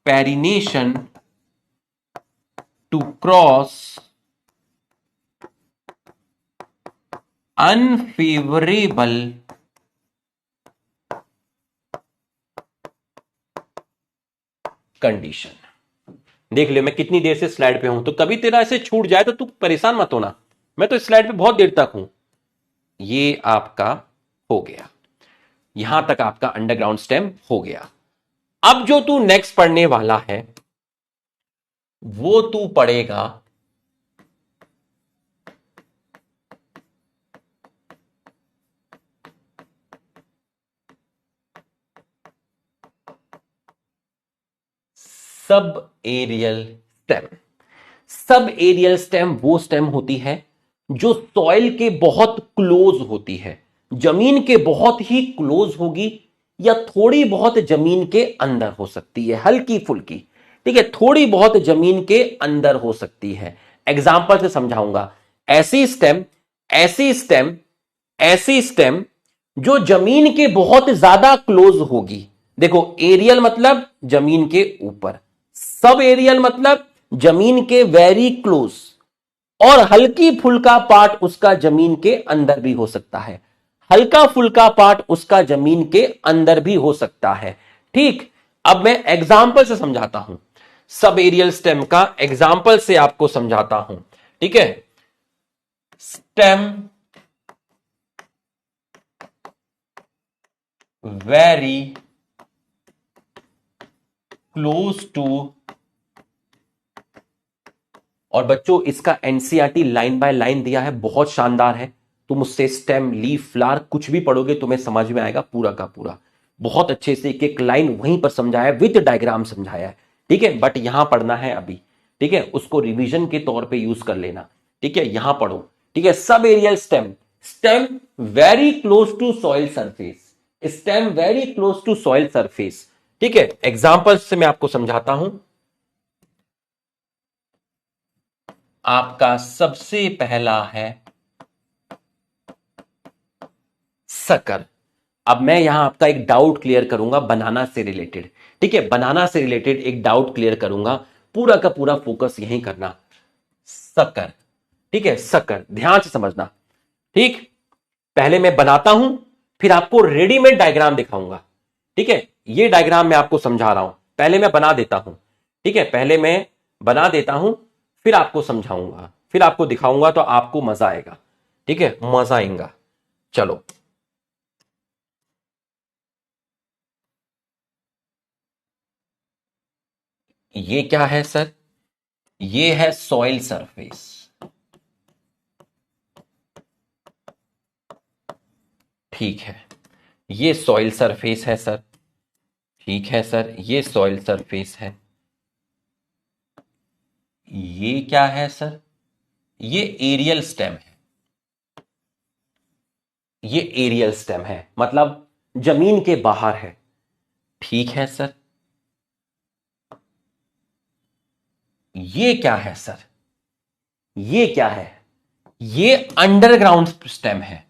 A: perennation to cross unfavourable condition. देख ले मैं कितनी देर से स्लाइड पे हूं, तो कभी तेरा ऐसे छूट जाए तो तू परेशान मत होना, मैं तो इस स्लाइड पे बहुत देर तक हूं। ये आपका हो गया, यहां तक आपका अंडरग्राउंड स्टेम हो गया। अब जो तू नेक्स्ट पढ़ने वाला है वो तू पढ़ेगा sub aerial stem. Sub aerial stem वो स्टेम होती है जो सॉइल के बहुत क्लोज होती है, जमीन के बहुत ही क्लोज होगी, या थोड़ी बहुत जमीन के अंदर हो सकती है, हल्की फुल्की। ठीक है, थोड़ी बहुत जमीन के अंदर हो सकती है। एग्जाम्पल से समझाऊंगा। ऐसी स्टेम ऐसी स्टेम ऐसी स्टेम जो जमीन के बहुत ज्यादा क्लोज होगी। देखो, एरियल मतलब जमीन के ऊपर, सब एरियल मतलब जमीन के वेरी क्लोज, और हल्की फुल्का पार्ट उसका जमीन के अंदर भी हो सकता है। हल्का फुल्का पार्ट उसका जमीन के अंदर भी हो सकता है। ठीक, अब मैं एग्जाम्पल से समझाता हूं, सब एरियल स्टेम का एग्जाम्पल से आपको समझाता हूं। ठीक है, स्टेम वेरी क्लोज टू, और बच्चों इसका एनसीईआरटी लाइन बाय लाइन दिया है, बहुत शानदार है। तुम उससे स्टेम, लीफ, फ्लावर कुछ भी पढ़ोगे तुम्हें समझ में आएगा पूरा का पूरा। बहुत अच्छे से एक एक लाइन वहीं पर समझाया है, विद डायग्राम समझाया है। ठीक है, बट यहां पढ़ना है अभी। ठीक है, उसको रिवीजन के तौर पे यूज कर लेना। ठीक है, यहां पढ़ो। ठीक है, sub aerial stem, stem very close to soil surface, stem very close to soil surface. ठीक है, एग्जाम्पल से मैं आपको समझाता हूं। आपका सबसे पहला है सकर। अब मैं यहां आपका एक डाउट क्लियर करूंगा बनाना से रिलेटेड। ठीक है, बनाना से रिलेटेड एक डाउट क्लियर करूंगा, पूरा का पूरा फोकस यहीं करना। सकर, ठीक है, सकर, ध्यान से समझना। ठीक, पहले मैं बनाता हूं, फिर आपको रेडीमेड डायग्राम दिखाऊंगा। ठीक है, ये डायग्राम मैं आपको समझा रहा हूं, पहले मैं बना देता हूं। ठीक है, पहले मैं बना देता हूं, फिर आपको समझाऊंगा, फिर आपको दिखाऊंगा, तो आपको मजा आएगा। ठीक है, मजा आएगा। चलो, ये क्या है सर? ये है सॉइल सरफेस। ठीक है, ये सॉइल सरफेस है सर। ठीक है सर, ये सॉइल सरफेस है। ये क्या है सर? ये एरियल स्टेम है। ये एरियल स्टेम है, मतलब जमीन के बाहर है। ठीक है सर, ये क्या है सर? ये क्या है? ये अंडरग्राउंड स्टेम है।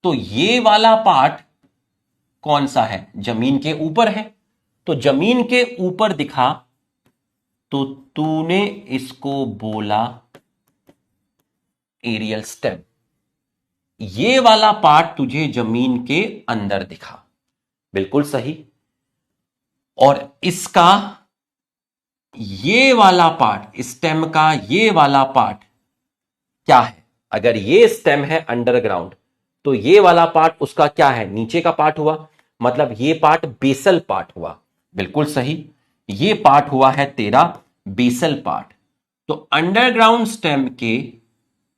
A: तो ये वाला पार्ट कौन सा है? जमीन के ऊपर है। तो जमीन के ऊपर दिखा तो तूने इसको बोला एरियल स्टेम। ये वाला पार्ट तुझे जमीन के अंदर दिखा, बिल्कुल सही। और इसका ये वाला पार्ट, स्टेम का ये वाला पार्ट क्या है? अगर ये स्टेम है अंडरग्राउंड, तो ये वाला पार्ट उसका क्या है? नीचे का पार्ट हुआ, मतलब ये पार्ट बेसल पार्ट हुआ। बिल्कुल सही, ये पार्ट हुआ है तेरा बेसल पार्ट। तो अंडरग्राउंड स्टेम के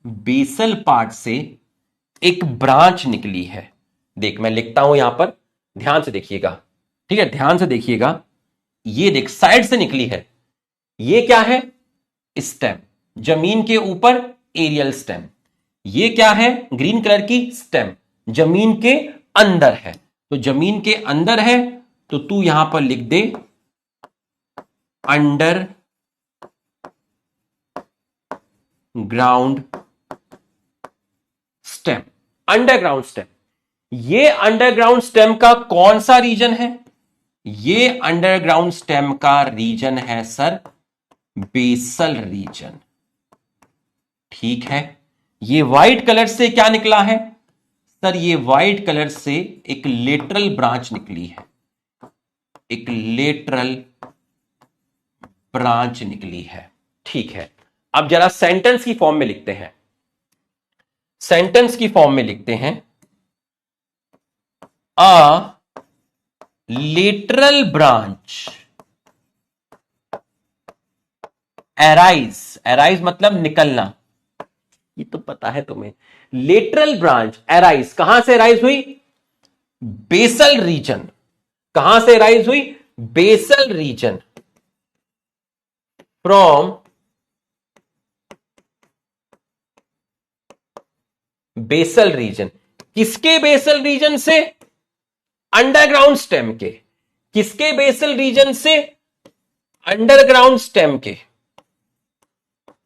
A: बेसल पार्ट से एक ब्रांच निकली है। देख, मैं लिखता हूं यहां पर, ध्यान से देखिएगा। ठीक है, ध्यान से देखिएगा। ये देख, साइड से निकली है। ये क्या है? स्टेम, जमीन के ऊपर एरियल स्टेम। ये क्या है? ग्रीन कलर की स्टेम, जमीन के अंदर है। तो जमीन के अंदर है, तो तू यहां पर लिख दे underground stem. Underground stem, ये अंडरग्राउंड स्टेम का कौन सा रीजन है? ये अंडरग्राउंड स्टेम का रीजन है सर बेसल रीजन। ठीक है, ये व्हाइट कलर से क्या निकला है सर? ये व्हाइट कलर से एक लेटरल ब्रांच निकली है, एक लेटरल ब्रांच निकली है। ठीक है, अब जरा सेंटेंस की फॉर्म में लिखते हैं। सेंटेंस की फॉर्म में लिखते हैं, अ लेटरल ब्रांच एराइज, एराइज मतलब निकलना, ये तो पता है तुम्हें। लेटरल ब्रांच एराइज, कहां से एराइज हुई? Basal region. कहां से एराइज हुई? Basal region. From basal region. किसके बेसल रीजन से? अंडरग्राउंड स्टेम के। किसके बेसल रीजन से? अंडरग्राउंड स्टेम के।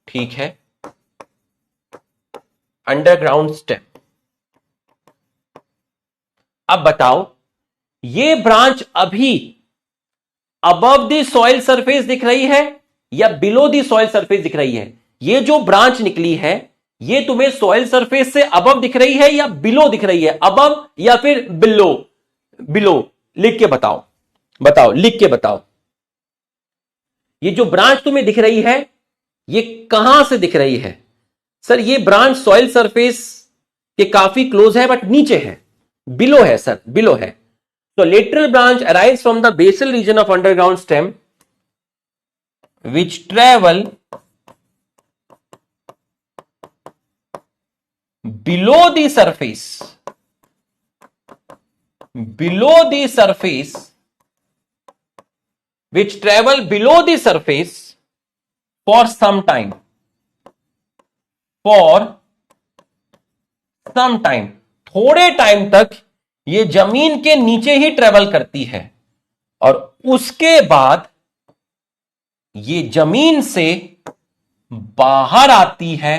A: ठीक है, अंडरग्राउंड स्टेम। अब बताओ, ये ब्रांच अभी अबव द सॉइल सरफेस दिख रही है या बिलो द सॉइल सरफेस दिख रही है? ये जो ब्रांच निकली है ये तुम्हें सॉइल सरफेस से अबव दिख रही है या बिलो दिख रही है? अबव या फिर बिलो? बिलो। लिख के बताओ, बताओ, लिख के बताओ। ये जो ब्रांच तुम्हें दिख रही है ये कहां से दिख रही है? सर ये ब्रांच सॉइल सरफेस के काफी क्लोज है बट नीचे है, बिलो है सर, बिलो है। तो lateral branch arise from the basal region of underground stem which travel below the surface, below the surface, which travel below the surface for some time, for some time, थोड़े time तक ये जमीन के नीचे ही travel करती है और उसके बाद ये जमीन से बाहर आती है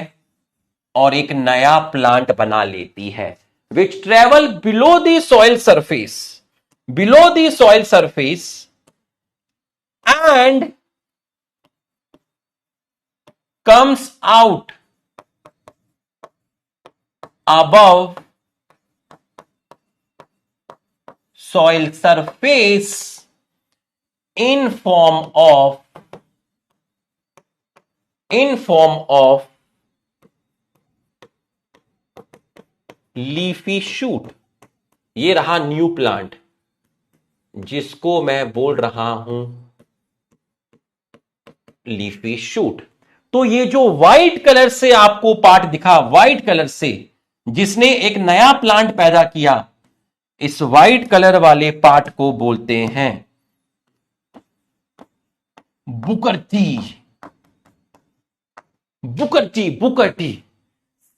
A: और एक नया प्लांट बना लेती है। Which travel below the soil surface, below the soil surface and comes out above soil surface in form of leafy shoot. ये रहा न्यू प्लांट जिसको मैं बोल रहा हूं लीफी शूट। तो ये जो व्हाइट कलर से आपको पार्ट दिखा, व्हाइट कलर से जिसने एक नया प्लांट पैदा किया, इस व्हाइट कलर वाले पार्ट को बोलते हैं Booker T, Booker T, Booker T,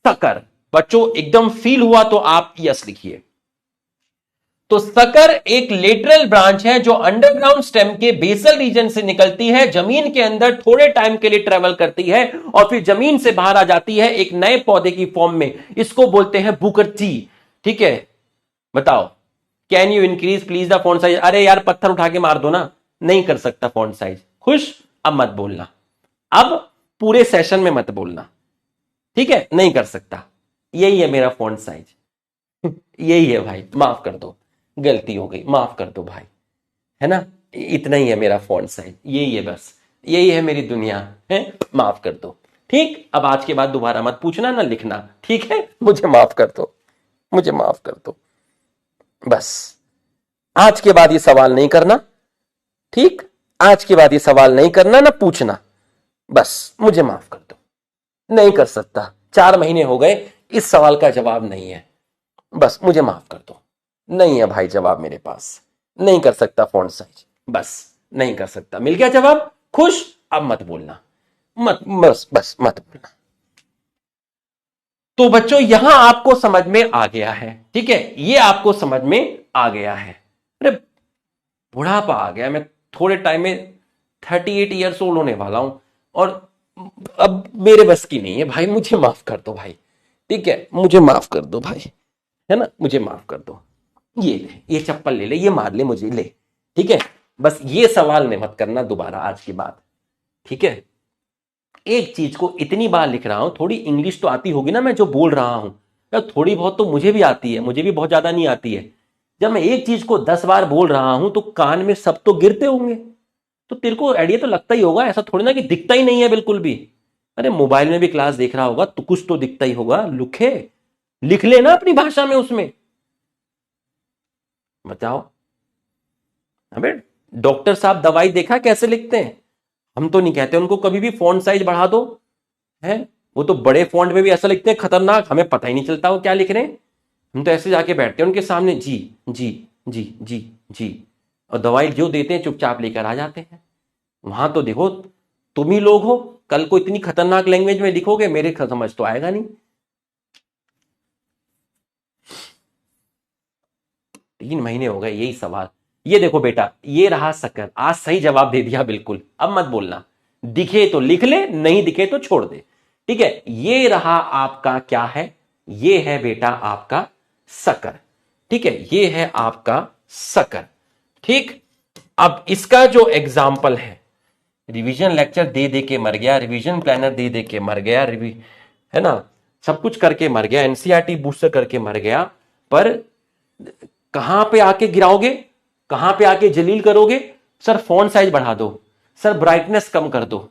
A: sucker. बच्चों एकदम फील हुआ तो आप यस लिखिए। तो सकर एक लेटरल ब्रांच है जो अंडरग्राउंड स्टेम के बेसल रीजन से निकलती है, जमीन के अंदर थोड़े टाइम के लिए ट्रेवल करती है और फिर जमीन से बाहर आ जाती है एक नए पौधे की फॉर्म में। इसको बोलते हैं बुकर टी। ठीक है, बताओ, can you increase please the font size? अरे यार पत्थर उठा के मार दो ना, नहीं कर सकता फॉन्ट साइज। खुश? अब मत बोलना, अब पूरे सेशन में मत बोलना, ठीक है? नहीं कर सकता, यही है मेरा फॉन्ट साइज, यही है भाई, माफ कर दो, गलती हो गई, माफ कर दो भाई, है ना? इतना ही है मेरा फॉन्ट साइज, यही है बस, यही है मेरी दुनिया है, माफ कर दो। ठीक, अब आज के बाद दोबारा मत पूछना ना लिखना, ठीक है? मुझे माफ कर दो, मुझे माफ कर दो, बस आज के बाद ये सवाल नहीं करना, ठीक? आज के बाद ये सवाल नहीं करना ना पूछना, बस मुझे माफ कर दो। नहीं कर सकता, 4 महीने हो गए, इस सवाल का जवाब नहीं है, बस मुझे माफ कर दो। नहीं है भाई जवाब मेरे पास, नहीं कर सकता फॉन्ट साइज, बस नहीं कर सकता। मिल गया जवाब? खुश? अब मत बोलना, मत, बस बस मत बोलना। तो बच्चों यहां आपको समझ में आ गया है, ठीक है? ये आपको समझ में आ गया है। अरे बुढ़ापा आ गया, मैं थोड़े टाइम में 38 ईयर्स ओल्ड होने वाला हूं और अब मेरे बस की नहीं है भाई, मुझे माफ कर दो भाई, ठीक है? मुझे माफ कर दो भाई, है ना? मुझे माफ कर दो। ये चप्पल ले ले, ये मार ले मुझे, ले ठीक है, बस ये सवाल ने मत करना दोबारा आज की बात, ठीक है। एक चीज को इतनी बार लिख रहा हूं, थोड़ी इंग्लिश तो आती होगी ना मैं जो बोल रहा हूं, या थोड़ी बहुत तो मुझे भी आती है, मुझे भी बहुत ज्यादा नहीं आती है। जब मैं एक चीज को 10 बार बोल रहा हूं तो कान में सब तो गिरते होंगे, तो तेरे को आइडिया तो लगता ही होगा, ऐसा थोड़ी ना कि दिखता ही नहीं है बिल्कुल भी। अरे मोबाइल में भी क्लास देख रहा होगा तो कुछ तो दिखता ही होगा, लिखे, लिख लेना अपनी भाषा में उसमें, बताओ। अबे डॉक्टर साहब दवाई देखा कैसे लिखते हैं, हम तो नहीं कहते उनको कभी भी फॉन्ट साइज बढ़ा दो, है, वो तो बड़े फॉन्ट में भी ऐसा लिखते हैं खतरनाक, हमें पता ही नहीं चलता वो क्या लिख रहे हैं। हम तो ऐसे जाके बैठते हैं उनके सामने, जी जी जी जी जी, और दवाई जो देते हैं चुपचाप लेकर आ जाते हैं। वहां तो देखो तुम ही लोग हो, कल को इतनी खतरनाक लैंग्वेज में लिखोगे, मेरे समझ तो आएगा नहीं। 3 महीने हो गए यही सवाल। ये देखो बेटा, ये रहा शक्कर, आज सही जवाब दे दिया बिल्कुल, अब मत बोलना, दिखे तो लिख ले, नहीं दिखे तो छोड़ दे, ठीक है। ये रहा आपका क्या है, ये है बेटा आपका शक्कर, ठीक है, ये है आपका शक्कर, ठीक। अब इसका जो एग्जाम्पल है, रिवीजन लेक्चर दे दे के मर गया, रिवीजन प्लानर दे दे के मर गया, है ना, सब कुछ करके मर गया, एनसीईआरटी बूस्टर करके मर गया, पर कहां पे आके गिराओगे, कहां पे आके जलील करोगे, सर फॉन्ट साइज बढ़ा दो, सर ब्राइटनेस कम कर दो।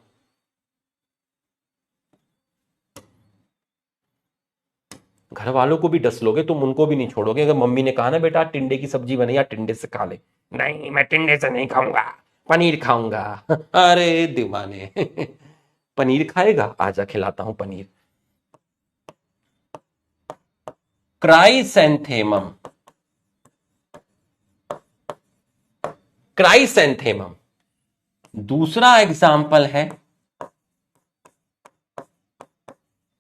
A: घर वालों को भी डस लोगे तुम, उनको भी नहीं छोड़ोगे। अगर मम्मी ने कहा ना बेटा टिंडे की सब्जी बनी या टिंडे से खा ले, नहीं मैं टिंडे से नहीं खाऊंगा, पनीर खाऊंगा। अरे दीवाने, पनीर खाएगा, आजा खिलाता हूं पनीर। Chrysanthemum, chrysanthemum. दूसरा एग्जाम्पल है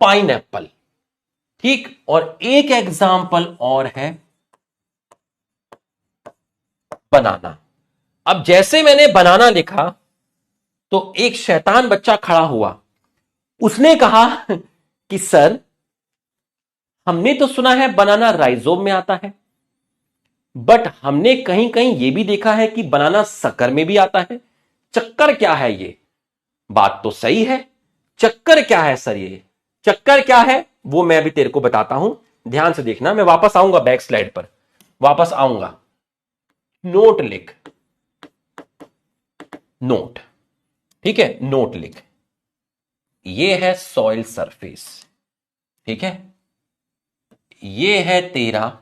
A: पाइनएप्पल, ठीक, और एक एग्जाम्पल और है बनाना। अब जैसे मैंने बनाना लिखा तो एक शैतान बच्चा खड़ा हुआ, उसने कहा कि सर हमने तो सुना है बनाना राइजोम में आता है, बट हमने कहीं कहीं यह भी देखा है कि बनाना शक्कर में भी आता है, चक्कर क्या है ये? बात तो सही है, चक्कर क्या है सर, ये चक्कर क्या है वो मैं अभी तेरे को बताता हूं, ध्यान से देखना। मैं वापस आऊंगा बैक स्लाइड पर, वापस आऊंगा, नोट लिख, नोट, ठीक है, नोट लिख। ये है सॉइल सरफेस, ठीक है, ये है तेरा,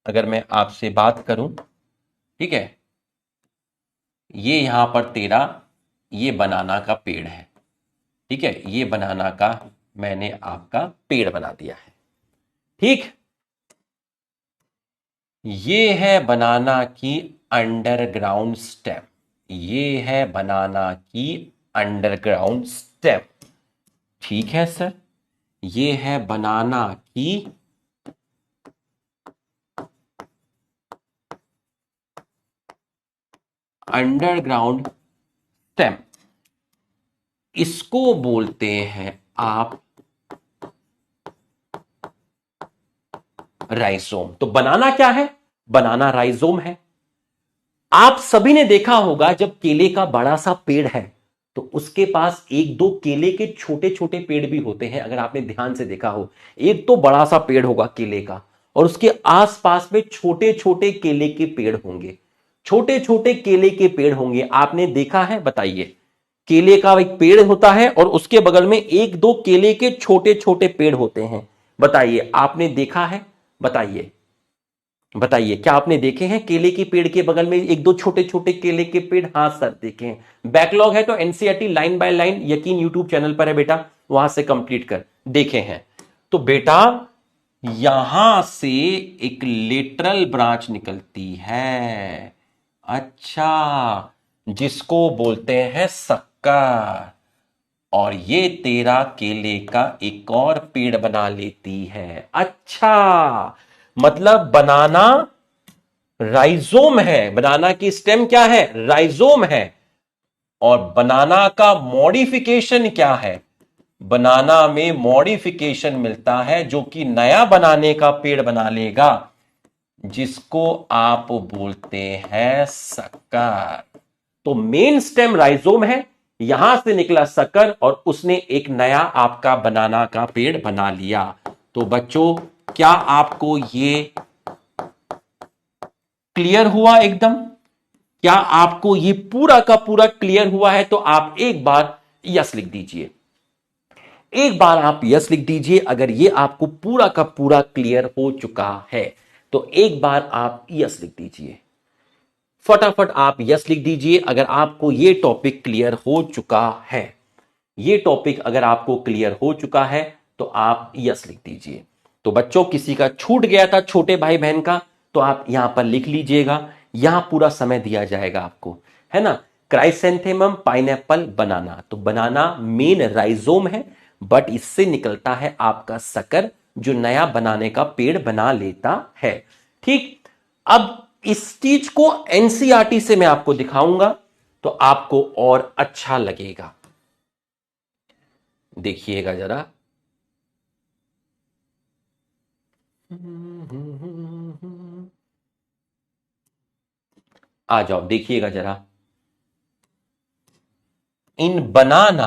A: अगर मैं आपसे बात करूं, ठीक है, ये यहां पर तेरा ये बनाना का पेड़ है, ठीक है, ये बनाना का मैंने आपका पेड़ बना दिया है, ठीक। ये है बनाना की अंडरग्राउंड स्टेम, ये है बनाना की अंडरग्राउंड स्टेम, ठीक है सर। ये है बनाना की अंडरग्राउंड स्टेम, इसको बोलते हैं आप राइजोम। तो बनाना क्या है? बनाना राइजोम है। आप सभी ने देखा होगा जब केले का बड़ा सा पेड़ है तो उसके पास एक दो केले के छोटे छोटे पेड़ भी होते हैं, अगर आपने ध्यान से देखा हो। एक तो बड़ा सा पेड़ होगा केले का और उसके आसपास में छोटे छोटे केले के पेड़ होंगे, छोटे छोटे केले के पेड़ होंगे, आपने देखा है? बताइए। केले का एक पेड़ होता है और उसके बगल में एक दो केले के छोटे छोटे पेड़ होते हैं, बताइए आपने देखा है? बताइए बताइए, क्या आपने देखे हैं केले के पेड़ के बगल में एक दो छोटे छोटे केले के पेड़? हाँ सर देखे हैं। बैकलॉग है तो एनसीईआरटी लाइन बाय लाइन यकीन यूट्यूब चैनल पर है बेटा, वहां से कंप्लीट कर, देखे हैं। तो बेटा यहां से एक लेटरल ब्रांच निकलती है, अच्छा, जिसको बोलते हैं शक्कर, और ये तेरा केले का एक और पेड़ बना लेती है। अच्छा, मतलब बनाना राइजोम है, बनाना की स्टेम क्या है? राइजोम है। और बनाना का मॉडिफिकेशन क्या है? बनाना में मॉडिफिकेशन मिलता है जो कि नया बनाने का पेड़ बना लेगा। जिसको आप बोलते हैं शक्कर। तो मेन स्टेम राइजोम है, यहां से निकला शक्कर और उसने एक नया आपका बनाना का पेड़ बना लिया। तो बच्चों, क्या आपको ये क्लियर हुआ एकदम? क्या आपको ये पूरा का पूरा क्लियर हुआ है? तो आप एक बार यस लिख दीजिए। एक बार आप यस लिख दीजिए अगर ये आपको पूरा का पूरा क्लियर हो चुका है। तो एक बार आप यस लिख दीजिए, फटाफट आप यस लिख दीजिए अगर आपको ये टॉपिक क्लियर हो चुका है। ये टॉपिक अगर आपको क्लियर हो चुका है तो आप यस लिख दीजिए। तो बच्चों, किसी का छूट गया था छोटे भाई बहन का, तो आप यहां पर लिख लीजिएगा। यहां पूरा समय दिया जाएगा आपको, है ना। क्राइसेंथेमम, पाइनएप्पल, बनाना। तो बनाना मेन राइजोम है, बट इससे निकलता है आपका शक्कर जो नया बनाने का पेड़ बना लेता है। ठीक। अब इस चीज को एनसीईआरटी से मैं आपको दिखाऊंगा तो आपको और अच्छा लगेगा। देखिएगा जरा। आ जाओ, देखिएगा जरा। इन बनाना,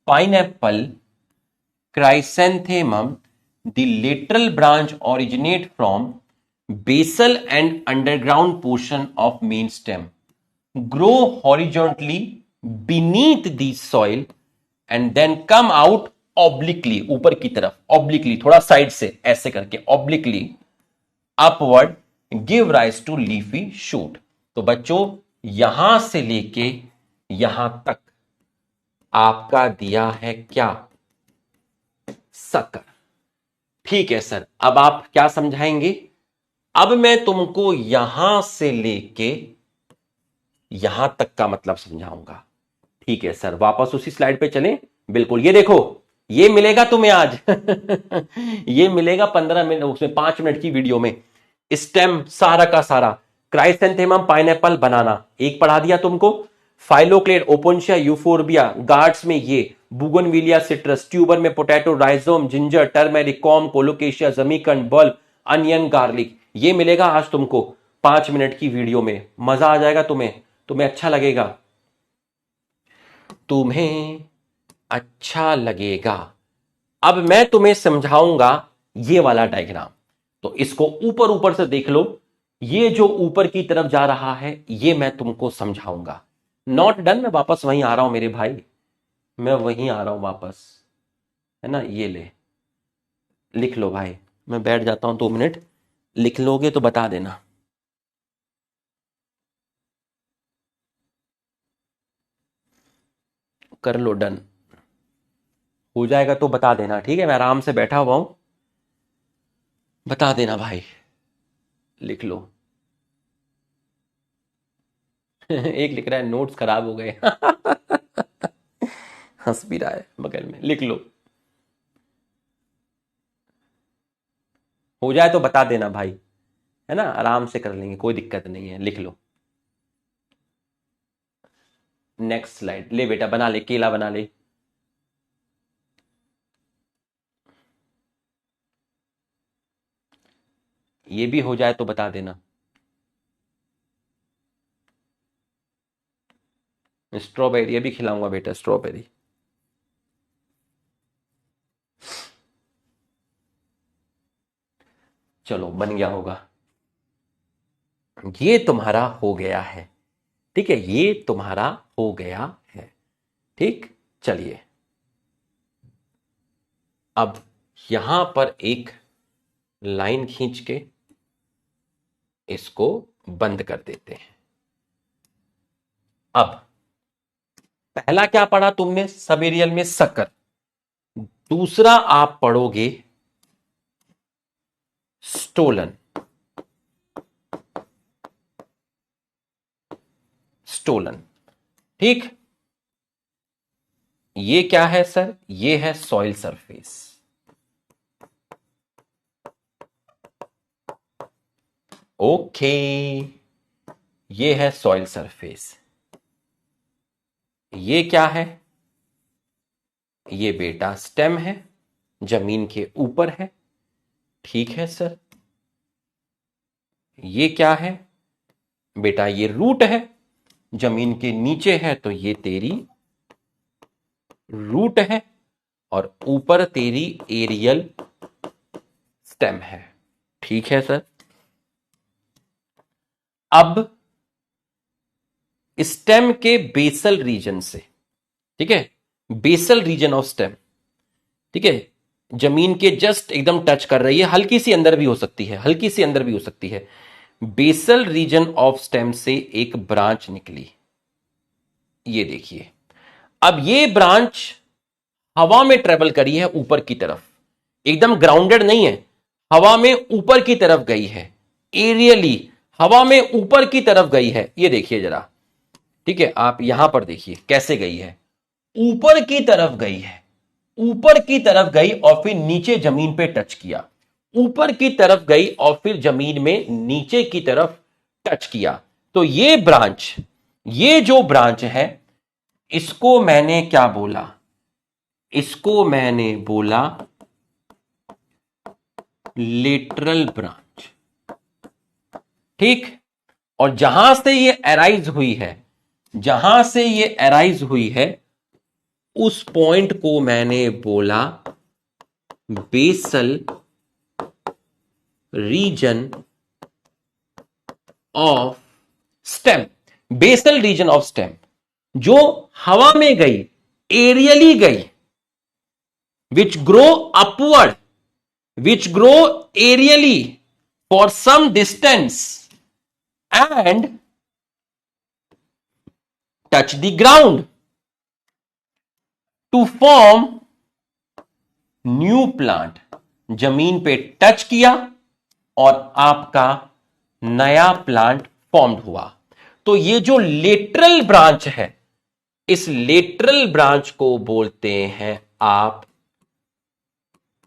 A: pineapple, chrysanthemum, the lateral branch originate from basal and underground portion of main stem, grow horizontally beneath the soil and then come out obliquely, ऊपर की तरफ obliquely, थोड़ा साइड से ऐसे करके obliquely upward give rise to leafy shoot। तो बच्चों, यहां से लेके यहां तक आपका दिया है क्या? शक्कर। ठीक है सर, अब आप क्या समझाएंगे? अब मैं तुमको यहां से लेके यहां तक का मतलब समझाऊंगा। ठीक है सर, वापस उसी स्लाइड पे चलें। बिल्कुल, ये देखो, ये मिलेगा तुम्हें आज ये मिलेगा 15 मिनट, उसमें 5 मिनट की वीडियो में स्टेम सारा का सारा। क्राइसेंथेमम, पाइनएप्पल, बनाना एक पढ़ा दिया तुमको। फाइलोक्लेड, ओपोन्शिया, यूफोर्बिया, गार्ड्स में ये, बुगनविलिया, सिट्रस, ट्यूबर में potato, rhizome, ginger, turmeric, corm, colocasia, जमीकंड, बल्ब, अनियन, गार्लिक। ये मिलेगा आज तुमको 5 मिनट की वीडियो में। मजा आ जाएगा तुम्हें, तुम्हें अच्छा लगेगा, तुम्हें अच्छा लगेगा। अब मैं तुम्हें समझाऊंगा ये वाला डायग्राम। तो इसको ऊपर ऊपर से देख लो। ये जो ऊपर की तरफ जा रहा है ये मैं तुमको समझाऊंगा। नॉट डन, मैं वापस वहीं आ रहा हूं मेरे भाई, मैं वहीं आ रहा हूं वापस, है ना। ये ले, लिख लो भाई, मैं बैठ जाता हूं 2 मिनट, लिख लोगे तो बता देना। कर लो डन, हो जाएगा तो बता देना, ठीक है। मैं आराम से बैठा हुआ हूं, बता देना भाई, लिख लो एक लिख रहा है नोट्स खराब हो गए हंस भी रहा है बगल में, लिख लो। हो जाए तो बता देना भाई, है ना, आराम से कर लेंगे, कोई दिक्कत नहीं है, लिख लो। नेक्स्ट स्लाइड ले बेटा, बना ले, केला बना ले। ये भी हो जाए तो बता देना। स्ट्रॉबेरी भी खिलाऊंगा बेटा, स्ट्रॉबेरी। चलो बन गया होगा, ये तुम्हारा हो गया है। ठीक है, ये तुम्हारा हो गया है। ठीक, चलिए अब यहां पर एक लाइन खींच के इसको बंद कर देते हैं। अब पहला क्या पढ़ा तुमने सबेरियल में? शक्कर। दूसरा आप पढ़ोगे स्टोलन। स्टोलन, ठीक। ये क्या है सर? ये है सॉइल सरफेस। ओके, ये है सॉइल सरफेस। ये क्या है? ये बेटा स्टेम है, जमीन के ऊपर है। ठीक है सर। ये क्या है बेटा, ये रूट है, जमीन के नीचे है तो ये तेरी रूट है, और ऊपर तेरी एरियल स्टेम है। ठीक है सर। अब स्टेम के बेसल रीजन से, ठीक है, बेसल रीजन ऑफ स्टेम, ठीक है, जमीन के जस्ट एकदम टच कर रही है, हल्की सी अंदर भी हो सकती है, हल्की सी अंदर भी हो सकती है। बेसल रीजन ऑफ स्टेम से एक ब्रांच निकली, ये देखिए। अब ये ब्रांच हवा में ट्रेवल करी है ऊपर की तरफ, एकदम ग्राउंडेड नहीं है, हवा में ऊपर की तरफ गई है, एरियली हवा में ऊपर की तरफ गई है। ये देखिए जरा, ठीक है, आप यहां पर देखिए कैसे गई है, ऊपर की तरफ गई है, ऊपर की तरफ गई और फिर नीचे जमीन पे टच किया, ऊपर की तरफ गई और फिर जमीन में नीचे की तरफ टच किया। तो ये ब्रांच, ये जो ब्रांच है, इसको मैंने क्या बोला, इसको मैंने बोला लेटरल ब्रांच। ठीक, और जहां से ये अराइज हुई है, जहां से ये अराइज हुई है, उस पॉइंट को मैंने बोला basal region of stem. Basal region of stem जो हवा में गई, एरियली गई, which grow upward, which grow aerially for some distance and touch the ground to form new plant. जमीन पे टच किया और आपका नया प्लांट फॉर्म्ड हुआ। तो ये जो लेटरल ब्रांच है, इस लेटरल ब्रांच को बोलते हैं आप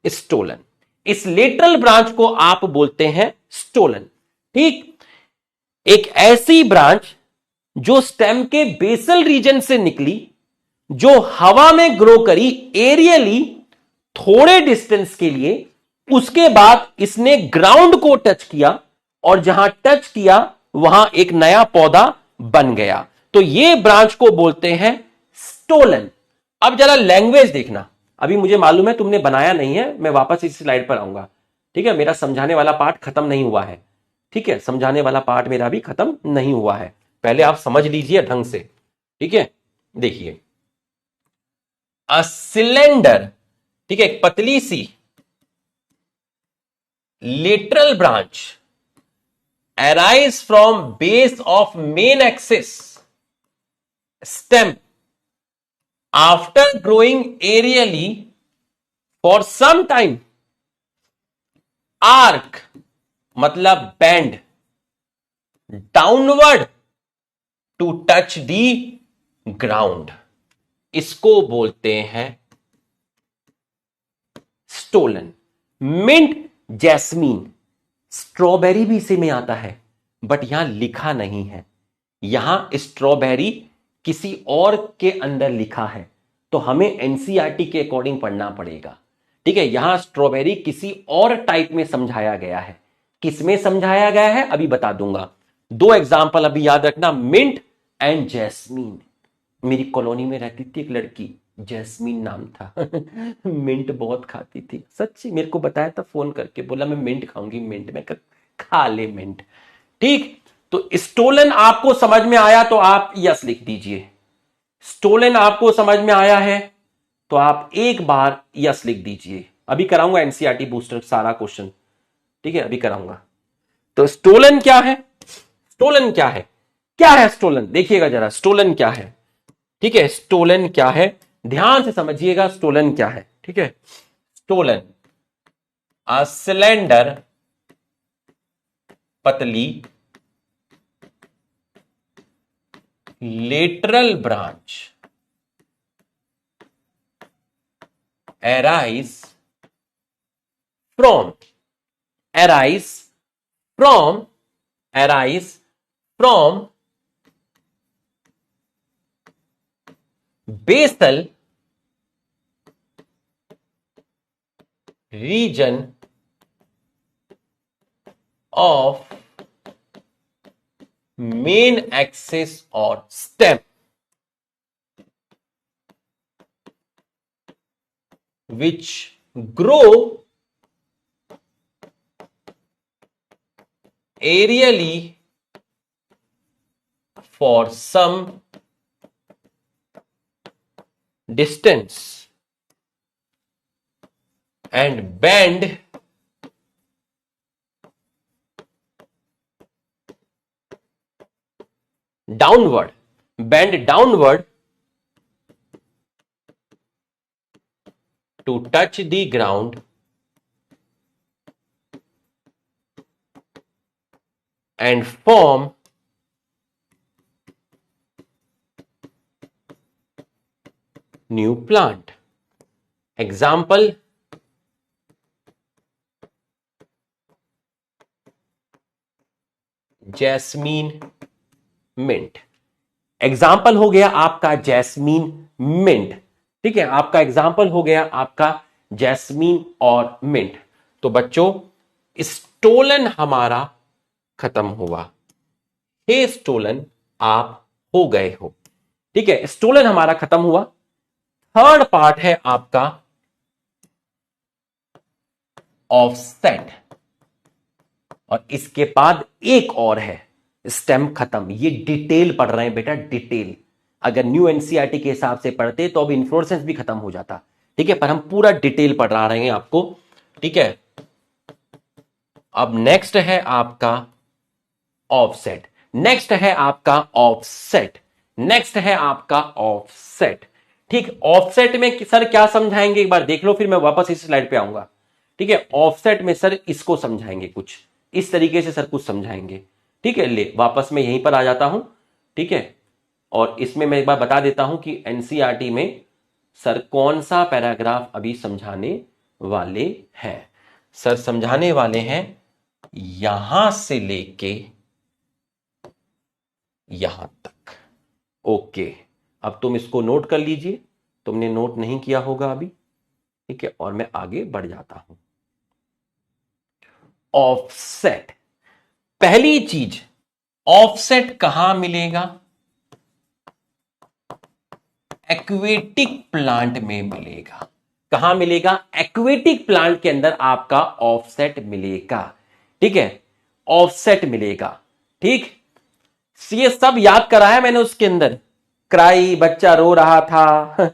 A: स्टोलन। इस लेटरल ब्रांच को आप बोलते हैं स्टोलन। ठीक, एक ऐसी ब्रांच जो स्टेम के बेसल रीजन से निकली, जो हवा में ग्रो करी एरियली थोड़े डिस्टेंस के लिए, उसके बाद इसने ग्राउंड को टच किया और जहां टच किया वहां एक नया पौधा बन गया। तो ये ब्रांच को बोलते हैं स्टोलन। अब जरा लैंग्वेज देखना, अभी मुझे मालूम है तुमने बनाया नहीं है, मैं वापस इस स्लाइड पर आऊंगा। ठीक है, मेरा समझाने वाला पार्ट खत्म नहीं हुआ है। ठीक है, समझाने वाला पार्ट मेरा भी खत्म नहीं हुआ है, पहले आप समझ लीजिए ढंग से। ठीक है, देखिए, अ सिलेंडर, ठीक है, एक पतली सी lateral branch arise from base of main axis stem after growing aerially for some time, arc मतलब bend downward to touch the ground, इसको बोलते हैं स्टोलन। मिंट, जैस्मीन, स्ट्रॉबेरी भी इसी में आता है, बट यहां लिखा नहीं है, यहां स्ट्रॉबेरी किसी और के अंदर लिखा है, तो हमें एनसीईआरटी के अकॉर्डिंग पढ़ना पड़ेगा। ठीक है, यहां स्ट्रॉबेरी किसी और टाइप में समझाया गया है। किसमें समझाया गया है अभी बता दूंगा। दो एग्जाम्पल अभी याद रखना, मिंट एंड जैस्मीन। मेरी कॉलोनी में रहती थी एक लड़की, जैस्मीन नाम था मिंट बहुत खाती थी, सच्ची, मेरे को बताया था फोन करके, बोला मैं मिंट खाऊंगी, मिंट में खा ले मिंट। ठीक, तो स्टोलन आपको समझ में आया तो आप यस लिख दीजिए। स्टोलन आपको समझ में आया है तो आप एक बार यस लिख दीजिए। अभी कराऊंगा एनसीईआरटी बूस्टर सारा क्वेश्चन, ठीक है, अभी कराऊंगा। तो स्टोलन क्या है, स्टोलन क्या है, क्या है स्टोलन, देखिएगा जरा स्टोलन क्या है। ठीक है, स्टोलन क्या है, ध्यान से समझिएगा स्टोलन क्या है। ठीक है, स्टोलन अ सिलेंडर, पतली lateral branch arise from arise from basal region of main axis और stem, which grow aerially for some distance and bend downward to touch the ground and form new plant. Example, jasmine mint. Example हो गया आपका jasmine mint. ठीक है, आपका example हो गया आपका जैस्मीन और मिंट। तो बच्चों, स्टोलन हमारा खत्म हुआ। हे स्टोलन, आप हो गए हो। ठीक है, स्टोलन हमारा खत्म हुआ। थर्ड पार्ट है आपका ऑफसेट, और इसके बाद एक और है स्टेम खत्म। ये डिटेल पढ़ रहे हैं बेटा, डिटेल। अगर न्यू एनसीईआरटी के हिसाब से पढ़ते तो अब इन्फ्लोरेसेंस भी खत्म हो जाता। ठीक है, पर हम पूरा डिटेल पढ़ा रहे हैं आपको। ठीक है, अब नेक्स्ट है आपका ऑफसेट, नेक्स्ट है आपका ऑफसेट, नेक्स्ट है आपका ऑफसेट। ठीक, ऑफसेट में सर क्या समझाएंगे एक बार देख लो, फिर मैं वापस इस स्लाइड पे आऊंगा। ठीक है, ऑफसेट में सर इसको समझाएंगे, कुछ इस तरीके से सर कुछ समझाएंगे। ठीक है, ले वापस मैं यहीं पर आ जाता हूं। ठीक है, और इसमें मैं एक बार बता देता हूं कि एनसीईआरटी में सर कौन सा पैराग्राफ अभी समझाने वाले हैं। सर समझाने वाले हैं यहां से लेके यहां तक। ओके, अब तुम इसको नोट कर लीजिए, तुमने नोट नहीं किया होगा अभी। ठीक है, और मैं आगे बढ़ जाता हूं। ऑफसेट, पहली चीज, ऑफसेट कहां मिलेगा? एक्वेटिक प्लांट में मिलेगा। कहां मिलेगा? एक्वेटिक प्लांट के अंदर आपका ऑफसेट मिलेगा। ठीक है, ऑफसेट मिलेगा। ठीक, ये सब याद कराया मैंने उसके अंदर। क्राई, बच्चा रो रहा था,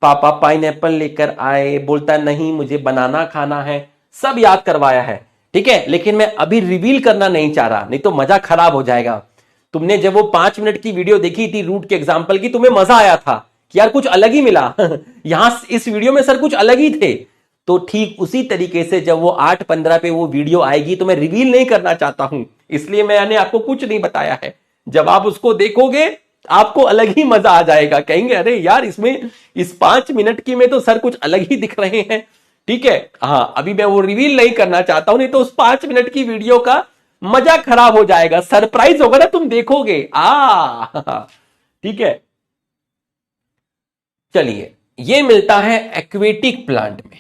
A: पापा पाइनएप्पल लेकर आए, बोलता नहीं मुझे बनाना खाना है, सब याद करवाया है। ठीक है, लेकिन मैं अभी रिवील करना नहीं चाह रहा, नहीं तो मजा खराब हो जाएगा। तुमने जब वो 5 मिनट की वीडियो देखी थी रूट के एग्जाम्पल की, तुम्हें मजा आया था कि यार कुछ अलग ही मिला यहां इस वीडियो में सर कुछ अलग ही थे। तो ठीक उसी तरीके से जब वो 8:15 पे वो वीडियो आएगी तो मैं रिवील नहीं करना चाहता हूं, इसलिए मैंने आपको कुछ नहीं बताया है। जब आप उसको देखोगे आपको अलग ही मजा आ जाएगा, कहेंगे अरे यार इसमें इस 5 मिनट की में तो सर कुछ अलग ही दिख रहे हैं। ठीक है, हाँ अभी मैं वो रिवील नहीं करना चाहता हूं, नहीं तो उस 5 मिनट की वीडियो का मजा खराब हो जाएगा, सरप्राइज होगा ना, तुम देखोगे। ठीक है, चलिए, ये मिलता है एक्वेटिक प्लांट में।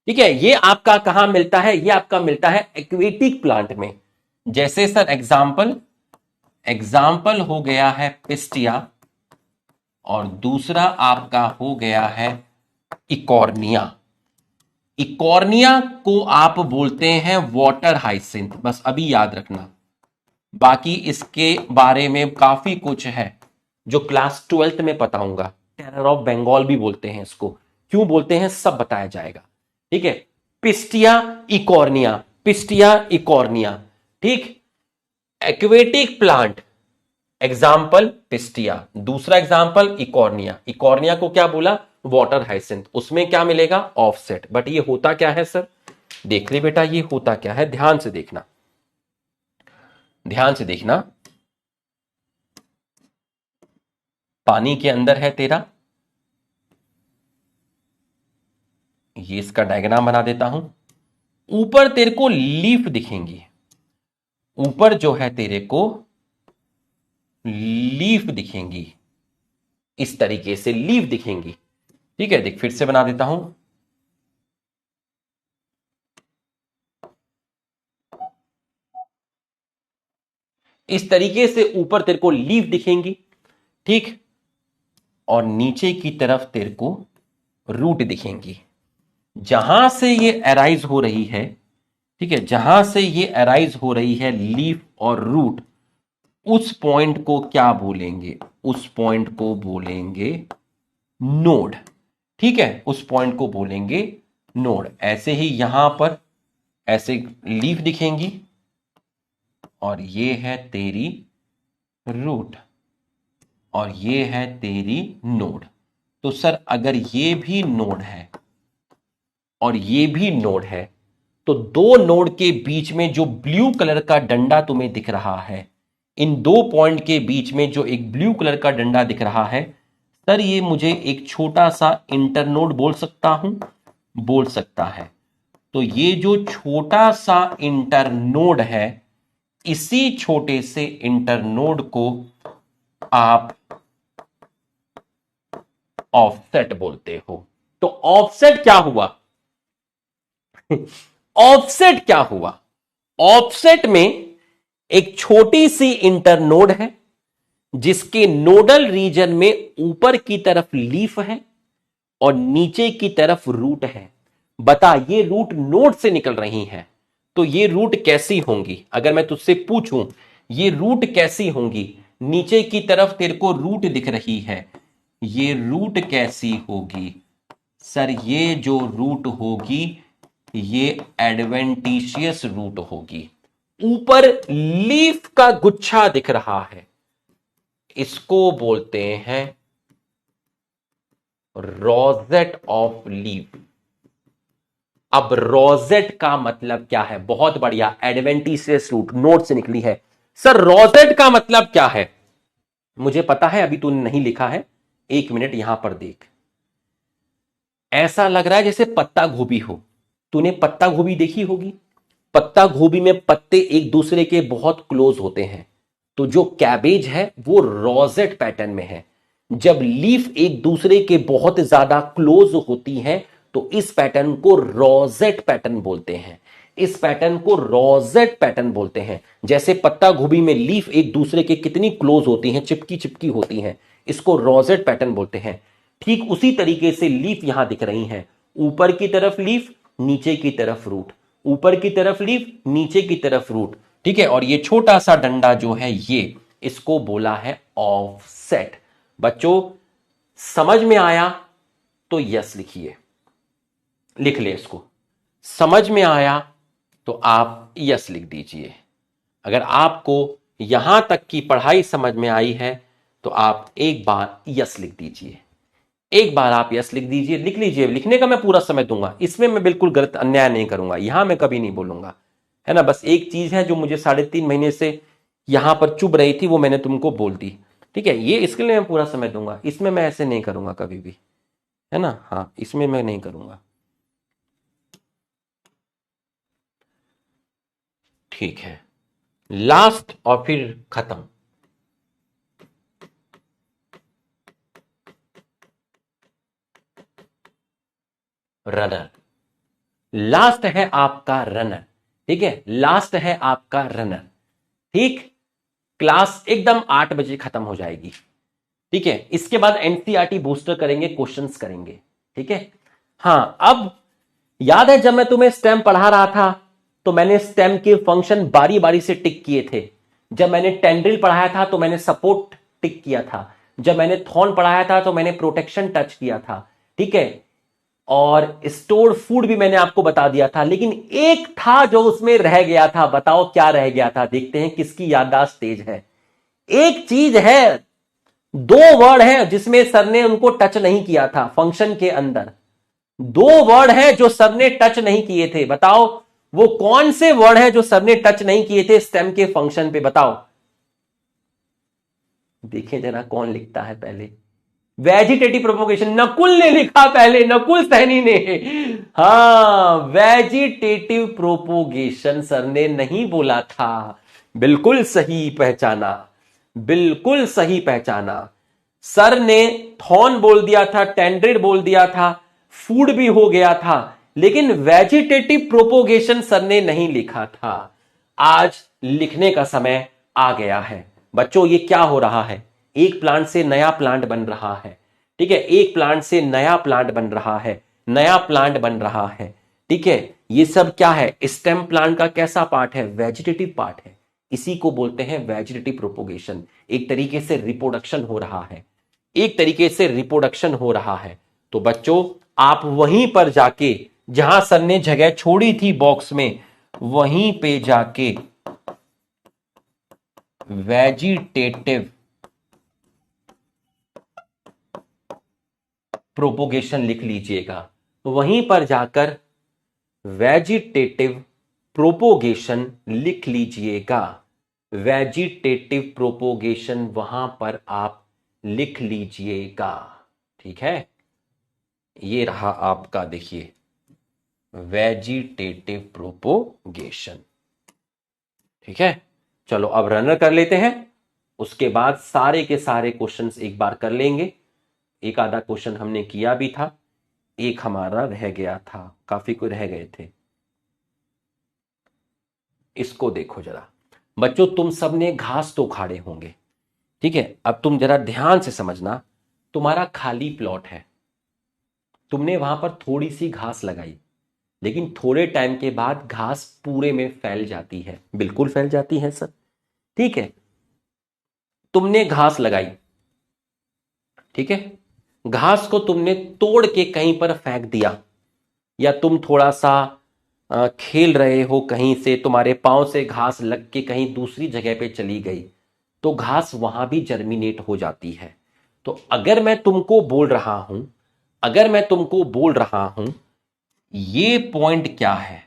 A: ठीक है, ये आपका कहां मिलता है? ये आपका मिलता है एक्वेटिक प्लांट में। जैसे सर एग्जाम्पल, एग्जाम्पल हो गया है पिस्टिया, और दूसरा आपका हो गया है इकॉर्निया। इकॉर्निया को आप बोलते हैं वाटर हाइसिंथ, बस अभी याद रखना। बाकी इसके बारे में काफी कुछ है जो क्लास 12th में बताऊंगा। टेरर ऑफ बंगाल भी बोलते हैं इसको, क्यों बोलते हैं सब बताया जाएगा। ठीक है, पिस्टिया इकॉर्निया, पिस्टिया इकॉर्निया। ठीक, एक्वेटिक प्लांट, एग्जाम्पल पिस्टिया, दूसरा एग्जाम्पल इकॉर्निया। इकॉर्निया को क्या बोला? Water hyacinth. उसमें क्या मिलेगा? ऑफसेट। बट ये होता क्या है सर? देख ले बेटा, ये होता क्या है, ध्यान से देखना, ध्यान से देखना। पानी के अंदर है तेरा, ये इसका डायग्राम बना देता हूं। ऊपर तेरे को लीफ दिखेंगी, ऊपर जो है तेरे को लीफ दिखेंगी, इस तरीके से लीफ दिखेंगी। ठीक है, देख फिर से बना देता हूं। इस तरीके से ऊपर तेरे को लीफ दिखेंगी, ठीक, और नीचे की तरफ तेरे को रूट दिखेंगी। जहां से ये अराइज हो रही है, ठीक है, जहां से ये अराइज हो रही है लीफ और रूट, उस पॉइंट को क्या बोलेंगे? उस पॉइंट को बोलेंगे नोड, ठीक है, उस पॉइंट को बोलेंगे नोड। ऐसे ही यहां पर ऐसे लीफ दिखेंगी और ये है तेरी रूट और ये है तेरी नोड। तो सर अगर ये भी नोड है और ये भी नोड है, तो दो नोड के बीच में जो ब्लू कलर का डंडा तुम्हें दिख रहा है, इन दो पॉइंट के बीच में जो एक ब्लू कलर का डंडा दिख रहा है, सर ये मुझे एक छोटा सा इंटरनोड बोल सकता हूं? बोल सकता है। तो ये जो छोटा सा इंटरनोड है, इसी छोटे से इंटरनोड को आप ऑफसेट बोलते हो। तो ऑफसेट क्या हुआ? ऑफसेट क्या हुआ? ऑफसेट में एक छोटी सी इंटरनोड है जिसके नोडल रीजन में ऊपर की तरफ लीफ है और नीचे की तरफ रूट है। बता, ये रूट नोड से निकल रही है, तो ये रूट कैसी होंगी? अगर मैं तुझसे पूछूं ये रूट कैसी होंगी, नीचे की तरफ तेरे को रूट दिख रही है, ये रूट कैसी होगी? सर ये जो रूट होगी ये एडवेंटिशियस रूट होगी। ऊपर लीफ का गुच्छा दिख रहा है, इसको बोलते हैं रोजेट ऑफ लीफ। अब रोजेट का मतलब क्या है? बहुत बढ़िया, एडवेंटिशियस रूट नोड से निकली है। सर रोजेट का मतलब क्या है? मुझे पता है, अभी तूने नहीं लिखा है, एक मिनट यहां पर देख। ऐसा लग रहा है जैसे पत्ता गोभी हो। तूने पत्ता गोभी देखी होगी। पत्ता गोभी में पत्ते एक दूसरे के बहुत क्लोज होते हैं, तो जो कैबेज है वो रोजेट पैटर्न में है। जब लीफ एक दूसरे के बहुत ज्यादा क्लोज होती हैं तो इस पैटर्न को रोजेट पैटर्न बोलते हैं। इस पैटर्न को रोजेट पैटर्न बोलते हैं। जैसे पत्ता गोभी में लीफ एक दूसरे के कितनी क्लोज होती हैं, चिपकी चिपकी होती हैं, इसको रोजेट पैटर्न बोलते हैं। ठीक उसी तरीके से लीफ यहां दिख रही हैं, ऊपर की तरफ लीफ, नीचे की तरफ रूट, ऊपर की तरफ लीफ, नीचे की तरफ रूट, ठीक है। और ये छोटा सा डंडा जो है ये, इसको बोला है ऑफसेट। बच्चों समझ में आया तो यस लिखिए, लिख ले इसको। समझ में आया तो आप यस लिख दीजिए। अगर आपको यहां तक की पढ़ाई समझ में आई है तो आप एक बार यस लिख दीजिए। एक बार आप यस लिख दीजिए, लिख लीजिए। लिखने का मैं पूरा समय दूंगा, इसमें मैं बिल्कुल गलत अन्याय नहीं करूंगा, यहां मैं कभी नहीं बोलूंगा, है ना। बस एक चीज है जो मुझे 3.5 महीने से यहां पर चुभ रही थी, वो मैंने तुमको बोल दी, ठीक है। ये इसके लिए मैं पूरा समय दूंगा, इसमें मैं ऐसे नहीं करूंगा कभी भी, है ना। हाँ, इसमें मैं नहीं करूंगा, ठीक है। लास्ट और फिर खत्म। रनर, लास्ट है आपका रनर, ठीक है। लास्ट है आपका रनर, ठीक। क्लास एकदम 8 बजे खत्म हो जाएगी, ठीक है। इसके बाद एनसीईआरटी बूस्टर करेंगे, क्वेश्चंस करेंगे, ठीक है। हां, अब याद है जब मैं तुम्हें स्टेम पढ़ा रहा था तो मैंने स्टेम के फंक्शन बारी बारी से टिक किए थे। जब मैंने टेंड्रिल पढ़ाया था तो मैंने सपोर्ट टिक किया था। जब मैंने थॉर्न पढ़ाया था तो मैंने प्रोटेक्शन टच किया था, ठीक है। और स्टोर्ड फूड भी मैंने आपको बता दिया था, लेकिन एक था जो उसमें रह गया था। बताओ क्या रह गया था? देखते हैं किसकी याददाश्त तेज है। एक चीज है, 2 वर्ड है जिसमें सर ने उनको टच नहीं किया था फंक्शन के अंदर। 2 वर्ड है जो सर ने टच नहीं किए थे। बताओ वो कौन से वर्ड है जो सर ने टच नहीं किए थे स्टेम के फंक्शन पे? बताओ, देखें जरा कौन लिखता है पहले। वेजिटेटिव प्रोपोगेशन नकुल ने लिखा पहले, नकुल सहनी ने। हां, वेजिटेटिव प्रोपोगेशन सर ने नहीं बोला था। बिल्कुल सही पहचाना, बिल्कुल सही पहचाना। सर ने थॉर्न बोल दिया था, टेंड्रिड बोल दिया था, फूड भी हो गया था, लेकिन वेजिटेटिव प्रोपोगेशन सर ने नहीं लिखा था। आज लिखने का समय आ गया है। बच्चों ये क्या हो रहा है, एक प्लांट से नया प्लांट बन रहा है। ठीक है, एक प्लांट से नया प्लांट बन रहा है, नया प्लांट बन रहा है। ठीक है, ये सब क्या है, स्टेम प्लांट का कैसा पार्ट है, वेजिटेटिव पार्ट है। इसी को बोलते हैं वेजिटेटिव प्रोपोगेशन। एक तरीके से रिप्रोडक्शन हो रहा है, एक तरीके से रिप्रोडक्शन हो रहा है। तो बच्चों आप वहीं पर जाके, जहां सर ने जगह छोड़ी थी बॉक्स में, वहीं पे जाके वेजिटेटिव प्रोपोगेशन लिख लीजिएगा। वहीं पर जाकर वेजिटेटिव प्रोपोगेशन लिख लीजिएगा। वेजिटेटिव प्रोपोगेशन वहां पर आप लिख लीजिएगा। ठीक है, ये रहा आपका, देखिए वेजिटेटिव प्रोपोगेशन। ठीक है, चलो अब रनर कर लेते हैं, उसके बाद सारे के सारे क्वेश्चंस एक बार कर लेंगे। एक आधा क्वेश्चन हमने किया भी था, एक हमारा रह गया था, काफी कुछ रह गए थे। इसको देखो जरा बच्चों, तुम सबने घास तो उखाड़े होंगे। ठीक है, अब तुम जरा ध्यान से समझना, तुम्हारा खाली प्लॉट है, तुमने वहां पर थोड़ी सी घास लगाई, लेकिन थोड़े टाइम के बाद घास पूरे में फैल जाती है। बिल्कुल फैल जाती है सर। ठीक है, तुमने घास लगाई, ठीक है, घास को तुमने तोड़ के कहीं पर फेंक दिया, या तुम थोड़ा सा खेल रहे हो, कहीं से तुम्हारे पांव से घास लग के कहीं दूसरी जगह पे चली गई, तो घास वहां भी जर्मिनेट हो जाती है। तो अगर मैं तुमको बोल रहा हूं, अगर मैं तुमको बोल रहा हूं, ये पॉइंट क्या है,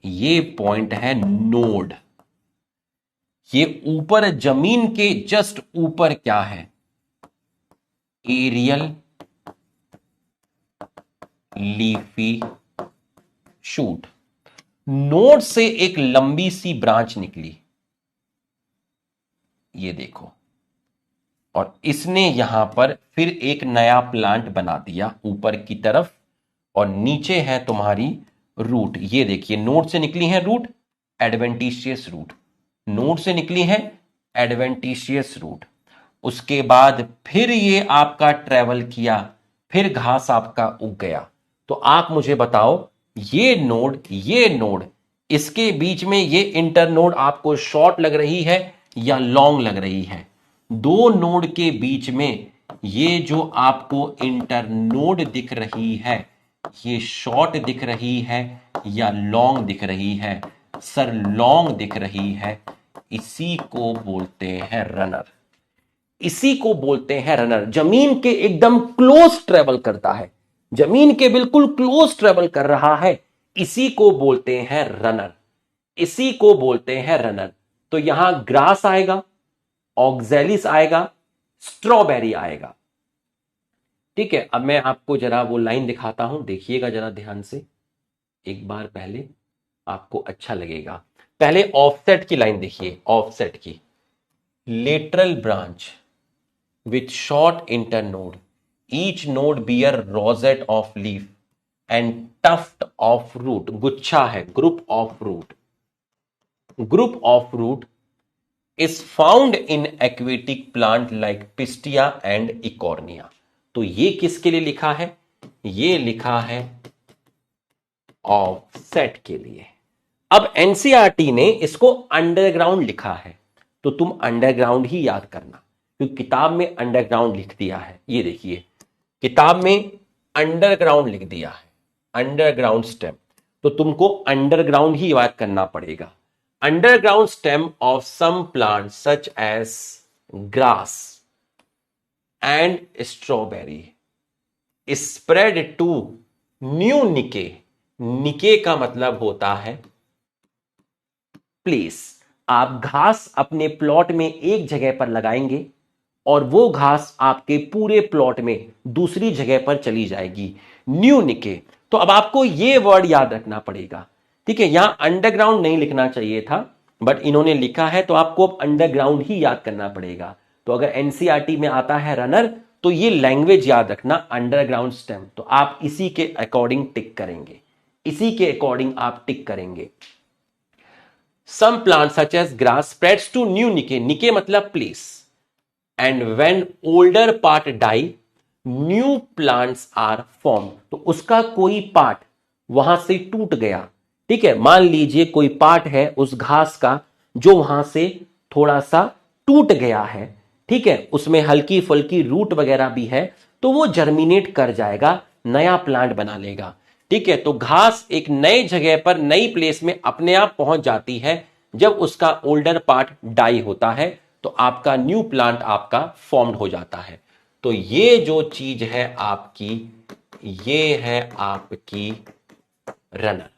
A: ये पॉइंट है नोड। ये ऊपर जमीन के जस्ट ऊपर क्या है, एरियल लीफी शूट। नोड से एक लंबी सी ब्रांच निकली, ये देखो, और इसने यहां पर फिर एक नया प्लांट बना दिया ऊपर की तरफ, और नीचे है तुम्हारी रूट। ये देखिए, नोड से निकली है रूट, एडवेंटिशियस रूट, नोड से निकली है एडवेंटिशियस रूट। उसके बाद फिर ये आपका ट्रेवल किया, फिर घास आपका उग गया। तो आप मुझे बताओ, ये नोड, इसके बीच में ये इंटर नोड आपको शॉर्ट लग रही है या लॉन्ग लग रही है? दो नोड के बीच में ये जो आपको इंटर नोड दिख रही है, ये शॉर्ट दिख रही है या लॉन्ग दिख रही है? सर लॉन्ग दिख रही है। इसी को बोलते हैं रनर, इसी को बोलते हैं रनर। जमीन के एकदम क्लोज ट्रेवल करता है, जमीन के बिल्कुल क्लोज ट्रेवल कर रहा है, इसी को बोलते हैं रनर, इसी को बोलते हैं रनर। तो यहां ग्रास आएगा, ऑक्जेलिस आएगा, स्ट्रॉबेरी आएगा। ठीक है, अब मैं आपको जरा वो लाइन दिखाता हूं, देखिएगा जरा ध्यान से एक बार, पहले आपको अच्छा लगेगा। पहले ऑफसेट की लाइन देखिए, ऑफसेट की, lateral branch with short internode, each node bear rosette of leaf and tuft of root। गुच्छा है, group of root, group of root is found in aquatic plant like pistia and ecornia। तो ये किसके लिए लिखा है, ये लिखा है ऑफसेट के लिए। अब एनसीईआरटी ने इसको अंडरग्राउंड लिखा है, तो तुम अंडरग्राउंड ही याद करना, क्योंकि किताब में अंडरग्राउंड लिख दिया है। ये देखिए, किताब में अंडरग्राउंड लिख दिया है, अंडरग्राउंड स्टेम, तो तुमको अंडरग्राउंड ही याद करना पड़ेगा। Underground stem of some plant such as grass and strawberry spread to new niche. Niche का मतलब होता है प्लेस। आप घास अपने प्लॉट में एक जगह पर लगाएंगे और वो घास आपके पूरे प्लॉट में दूसरी जगह पर चली जाएगी, न्यू निके। तो अब आपको ये वर्ड याद रखना पड़ेगा। ठीक है, यहां अंडरग्राउंड नहीं लिखना चाहिए था, बट इन्होंने लिखा है, तो आपको अब अंडरग्राउंड ही याद करना पड़ेगा। तो अगर एनसीईआरटी में आता है रनर, तो ये लैंग्वेज याद रखना, अंडरग्राउंड स्टेम। तो आप इसी के अकॉर्डिंग टिक करेंगे, इसी के अकॉर्डिंग आप टिक करेंगे। Some plant such as grass spreads to new niche, niche मतलब place, and when older part die new plants are form. तो उसका कोई पार्ट वहां से टूट गया, ठीक है, मान लीजिए कोई पार्ट है उस घास का जो वहां से थोड़ा सा टूट गया है, ठीक है, उसमें हल्की फुल्की रूट वगैरह भी है, तो वो जर्मिनेट कर जाएगा, नया प्लांट बना लेगा, ठीक है। तो घास एक नई जगह पर नई प्लेस में अपने आप पहुंच जाती है जब उसका ओल्डर पार्ट डाई होता है, तो आपका न्यू प्लांट आपका फॉर्म्ड हो जाता है। तो ये जो चीज है आपकी, ये है आपकी रनर,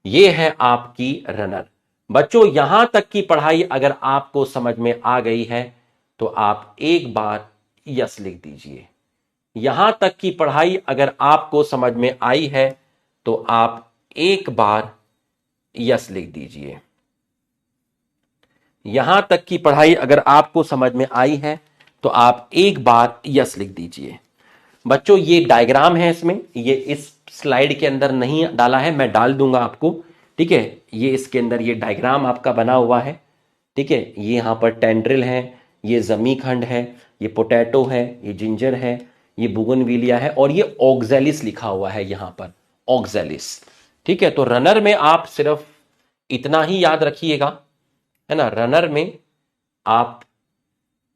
A: ये है आपकी रनर। बच्चों यहां तक की पढ़ाई अगर आपको समझ में आ गई है तो आप एक बार यस लिख दीजिए। यहां तक की पढ़ाई अगर आपको समझ में आई है तो आप एक बार यस लिख दीजिए। यहां तक की पढ़ाई अगर आपको समझ में आई है तो आप एक बार यस लिख दीजिए। बच्चों ये डायग्राम है, इसमें ये इस स्लाइड के अंदर नहीं डाला है, मैं डाल दूंगा आपको, ठीक है। ये इसके अंदर ये डायग्राम आपका बना हुआ है, ठीक है। ये यहां पर टेंड्रिल है, ये जमीखंड है, ये पोटैटो है, ये जिंजर है, ये बुगनविलिया है, और ये ऑक्जेलिस लिखा हुआ है यहां पर, ऑक्जेलिस, ठीक है। तो रनर में आप सिर्फ इतना ही याद रखिएगा, है ना, रनर में आप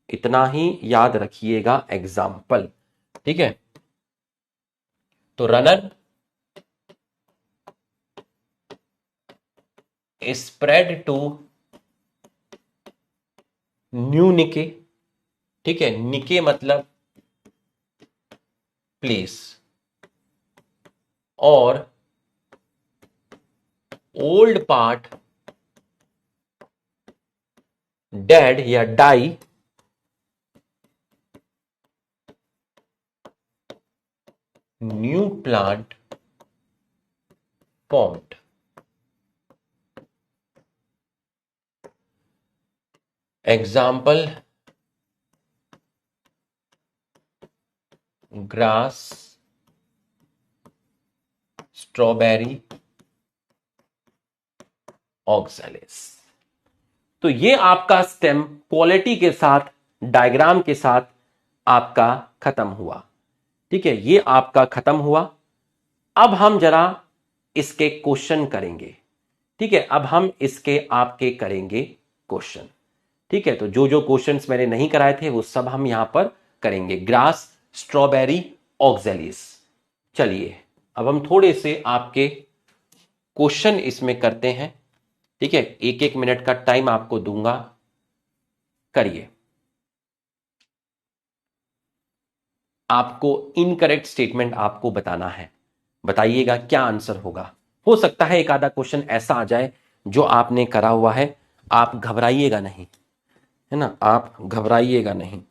A: इतना ही याद रखिएगा, एग्जाम्पल, ठीक है। तो रनर स्प्रेड टू न्यू निके, ठीक है, निके मतलब प्लेस, और ओल्ड पार्ट डेड या die new plant formed. Example grass, strawberry, oxalis. तो ये आपका स्टेम क्वालिटी के साथ, डायग्राम के साथ आपका खत्म हुआ, ठीक है, ये आपका खत्म हुआ। अब हम जरा इसके क्वेश्चन करेंगे, ठीक है, अब हम इसके आपके करेंगे क्वेश्चन, ठीक है। तो जो जो क्वेश्चंस मैंने नहीं कराए थे वो सब हम यहां पर करेंगे, ग्रास, स्ट्रॉबेरी, ऑक्जेलिस। चलिए अब हम थोड़े से आपके क्वेश्चन इसमें करते हैं, ठीक है, एक एक मिनट का टाइम आपको दूंगा, करिए। आपको इनकरेक्ट स्टेटमेंट आपको बताना है, बताइएगा क्या आंसर होगा। हो सकता है एक आधा क्वेश्चन ऐसा आ जाए जो आपने करा हुआ है, आप घबराइएगा नहीं, है ना, आप घबराइएगा नहीं।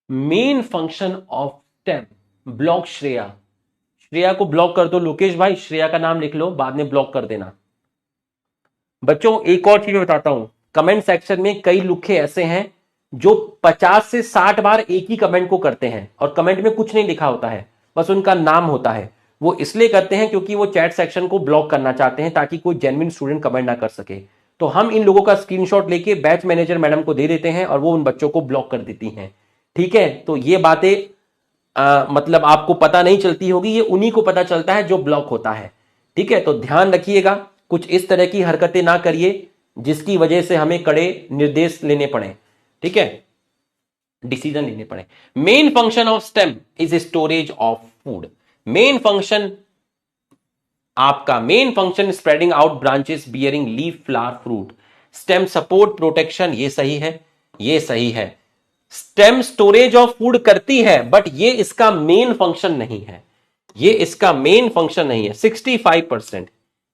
A: Main function of stem, block Shreya, Shreya को ब्लॉक कर दो, लोकेश भाई श्रेया का नाम लिख लो, बाद में ब्लॉक कर देना। बच्चों एक और चीज बताता हूं, कमेंट सेक्शन में कई लुखे ऐसे हैं जो 50 से 60 बार एक ही कमेंट को करते हैं और कमेंट में कुछ नहीं लिखा होता है, बस उनका नाम होता है। वो इसलिए करते हैं क्योंकि वो चैट सेक्शन को ब्लॉक करना चाहते हैं ताकि कोई जेन्युइन स्टूडेंट कमेंट ना कर सके। तो हम इन लोगों का स्क्रीनशॉट लेके बैच मैनेजर मैडम को दे देते हैं और वो उन बच्चों को ब्लॉक कर देती हैं, ठीक है। तो ये बातें मतलब आपको पता नहीं चलती होगी, ये उन्हीं को पता चलता है जो ब्लॉक होता है, ठीक है। तो ध्यान रखिएगा, कुछ इस तरह की हरकतें ना करिए जिसकी वजह से हमें कड़े निर्देश लेने पड़े, ठीक है, डिसीजन लेने पड़े। Main function of stem is storage of food. Main function आपका, main function spreading out branches bearing leaf, flower, fruit. Stem support, protection, ये सही है, ये सही है। स्टेम स्टोरेज ऑफ फूड करती है बट ये इसका मेन फंक्शन नहीं है, ये इसका मेन फंक्शन नहीं है। 65%,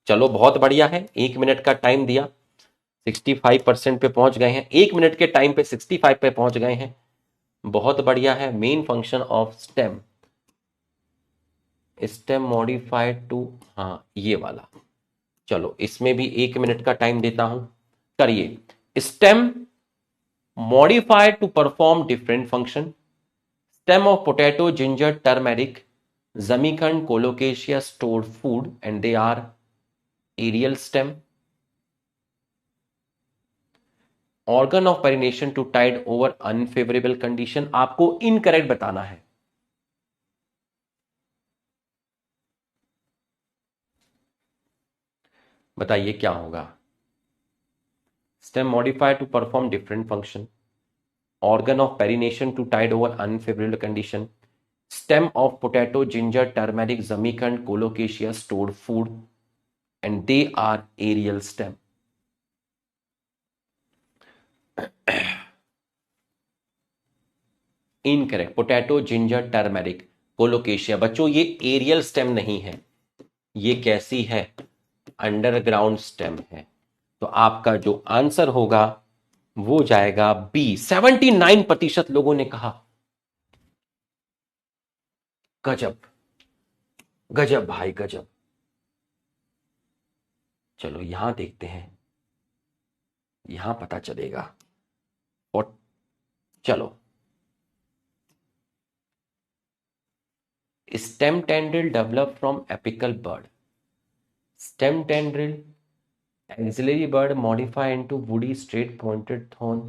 A: चलो बहुत बढ़िया है, 1 मिनट का टाइम दिया। 65% पे पहुंच गए हैं, 1 मिनट के टाइम पे 65 पे पहुंच गए हैं, बहुत बढ़िया है। Main function of stem, stem modified to, हाँ ये वाला, चलो इसमें भी 1 मिनट का टाइम देता हूं, करिए। Stem modified to perform different function, stem of potato, ginger, turmeric, जमीखंड, colocasia stored food and they are aerial stem, organ of perennation to tide over unfavourable condition. आपको इनकरेक्ट बताना है। बताइए क्या होगा। Stem modified to perform different function, organ of perination to tide over unfavorable condition, stem of potato, ginger, turmeric, zamikand, colocasia stored food and they are aerial stem. Incorrect, potato, ginger, turmeric, colocasia. बच्चों ये aerial stem नहीं है, ये कैसी है, underground stem है। तो आपका जो आंसर होगा वो जाएगा बी। 79% लोगों ने कहा। गजब गजब भाई गजब। चलो यहां देखते हैं, यहां पता चलेगा। और चलो, stem tendril develop from apical bud, stem tendril axillary bird modify into woody straight pointed thorn,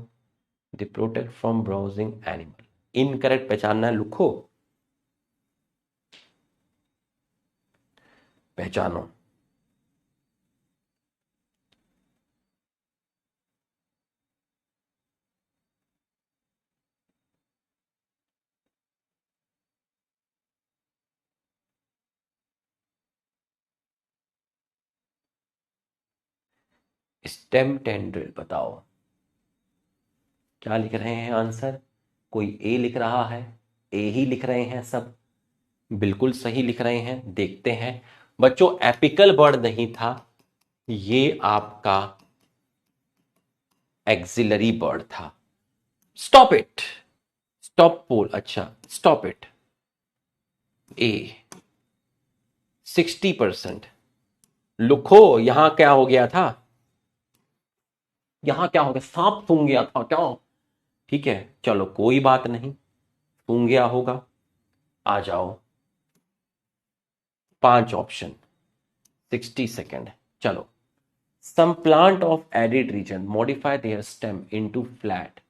A: they protect from browsing animal। Incorrect पहचानना है, लिखो, पहचानो। स्टेम टेंड्रिल, बताओ क्या लिख रहे हैं आंसर। कोई ए लिख रहा है, ए ही लिख रहे हैं सब, बिल्कुल सही लिख रहे हैं। देखते हैं बच्चों, एपिकल बर्ड नहीं था, ये आपका एक्सिलरी बर्ड था। स्टॉप इट, स्टॉप पोल, अच्छा स्टॉप इट। ए 60%। लिखो यहां क्या हो गया था, यहां क्या हो गया, सांप सूंघ गया था क्या। ठीक है चलो कोई बात नहीं, सूंघ गया होगा। आ जाओ, 5 ऑप्शन, 60 सेकेंड। चलो, some plant of arid region modify their stem into flat,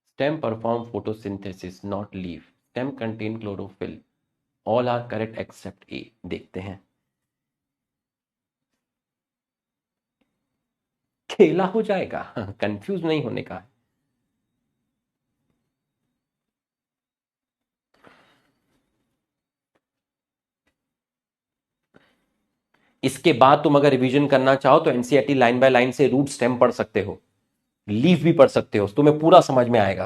A: stem perform photosynthesis not leaf, stem contain chlorophyll, all are correct except A। देखते हैं, खेला हो जाएगा, कंफ्यूज नहीं होने का है। इसके बाद तुम अगर रिवीजन करना चाहो तो एनसीईआरटी लाइन बाय लाइन से रूट स्टेम पढ़ सकते हो, लीफ भी पढ़ सकते हो, तुम्हें पूरा समझ में आएगा,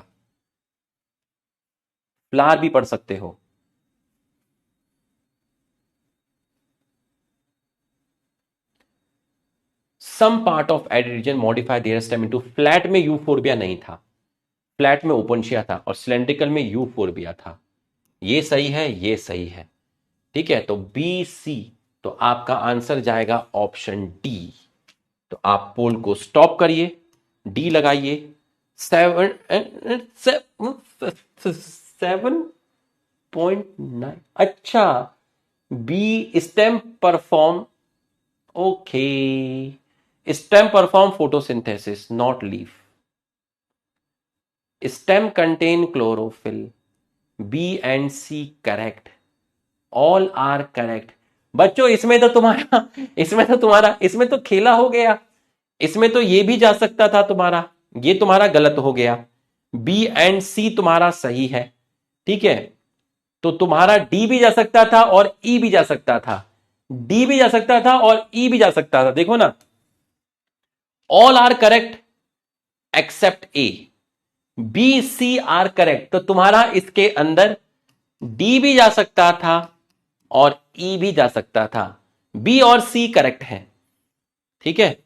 A: फ्लावर भी पढ़ सकते हो। Some part of added region modify their stem into, flat में यूफोर्बिया नहीं था, फ्लैट में ओपनशिया था, और सिलेंड्रिकल में यूफोर्बिया था। ये सही है, ये सही है। ठीक है, तो बी सी, तो आपका आंसर जाएगा ऑप्शन डी। तो आप पोल को स्टॉप करिए, डी लगाइए। 7.9, अच्छा, B stem perform, okay, stem perform photosynthesis not leaf, stem contain chlorophyll, B and C correct, all are correct. बच्चों इसमें तो तुम्हारा, इसमें तो खेला हो गया, इसमें तो ये भी जा सकता था तुम्हारा, ये तुम्हारा गलत हो गया। बी एंड सी तुम्हारा सही है, ठीक है, तो तुम्हारा डी भी जा सकता था और ई भी जा सकता था, डी भी जा सकता था और ई भी जा सकता था। देखो ना, all are correct except A, B C are correct, तो तुम्हारा इसके अंदर डी भी जा सकता था और ई भी जा सकता था, बी और सी करेक्ट है। ठीक है,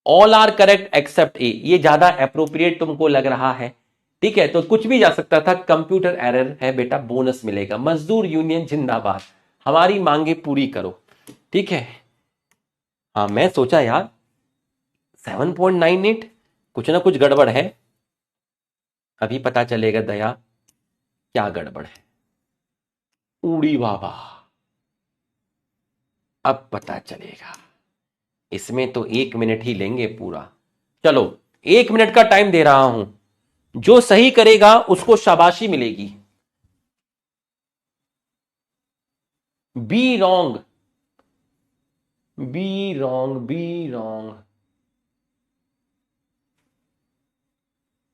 A: ऑल आर करेक्ट एक्सेप्ट ए, ये ज्यादा अप्रोप्रिएट तुमको लग रहा है, ठीक है, तो कुछ भी जा सकता था, कंप्यूटर एरर है बेटा, बोनस मिलेगा। मजदूर यूनियन जिंदाबाद, हमारी मांगे पूरी करो, ठीक है। हाँ मैं सोचा यार 7.98, कुछ ना कुछ गड़बड़ है, अभी पता चलेगा दया क्या गड़बड़ है। उड़ी बाबा, अब पता चलेगा, इसमें तो 1 मिनट ही लेंगे पूरा। चलो 1 मिनट का टाइम दे रहा हूं, जो सही करेगा उसको शाबाशी मिलेगी। B wrong, B wrong, B wrong,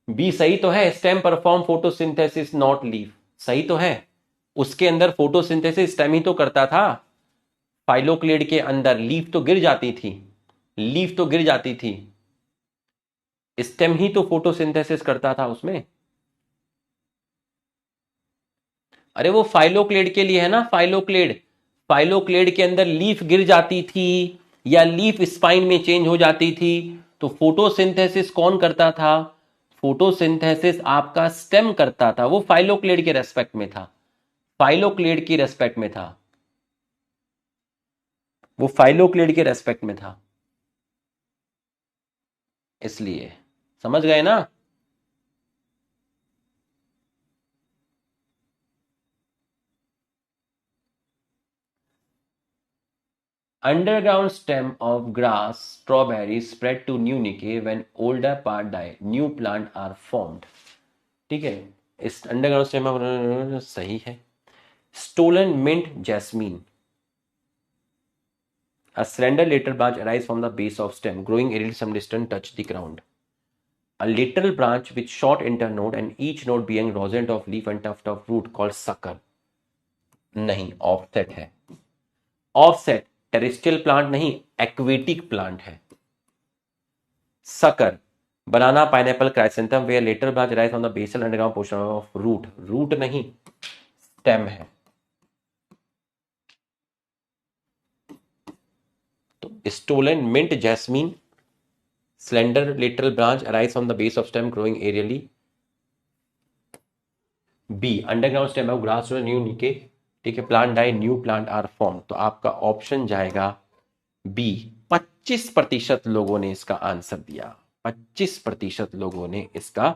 A: B सही तो है, stem perform photosynthesis not leaf, सही तो है, उसके अंदर फोटोसिंथेसिस स्टेम ही तो करता था। फाइलोक्लेड के अंदर लीफ तो गिर जाती थी, लीफ तो गिर जाती थी, स्टेम ही तो फोटोसिंथेसिस करता था उसमें। अरे वो फाइलोक्लेड के लिए है ना, फाइलोक्लेड, फाइलोक्लेड के अंदर लीफ गिर जाती थी या लीफ स्पाइन में चेंज हो जाती थी, तो फोटोसिंथेसिस कौन करता था? फोटोसिंथेसिस आपका स्टेम करता था, वो फाइलोक्लेड के रेस्पेक्ट में था, फाइलोक्लेड की रेस्पेक्ट में था, वो फाइलोक्लेड के रेस्पेक्ट में था, इसलिए समझ गए ना। Underground stem of grass strawberry spread to new niche when older part die, new plant are formed। ठीक है, इस अंडरग्राउंड स्टेम सही है। Stolon mint jasmine, a slender lateral branch arise from the base of stem growing a little some distance touch the ground, a lateral branch with short internode and each node being roseate of leaf and tuft of root called sucker। नहीं, offset है, offset terrestrial plant नहीं, aquatic plant है। Sucker, banana pineapple chrysanthemum where lateral branch rise on the basal underground portion of root, root नहीं stem है। तो stolon mint jasmine, slender lateral branch arise on the base of stem growing aerially. B underground stem of grass new निके, ठीक है, plant die new plant are form, तो आपका option जाएगा B. 25% लोगों ने इसका आंसर दिया, 25% लोगों ने इसका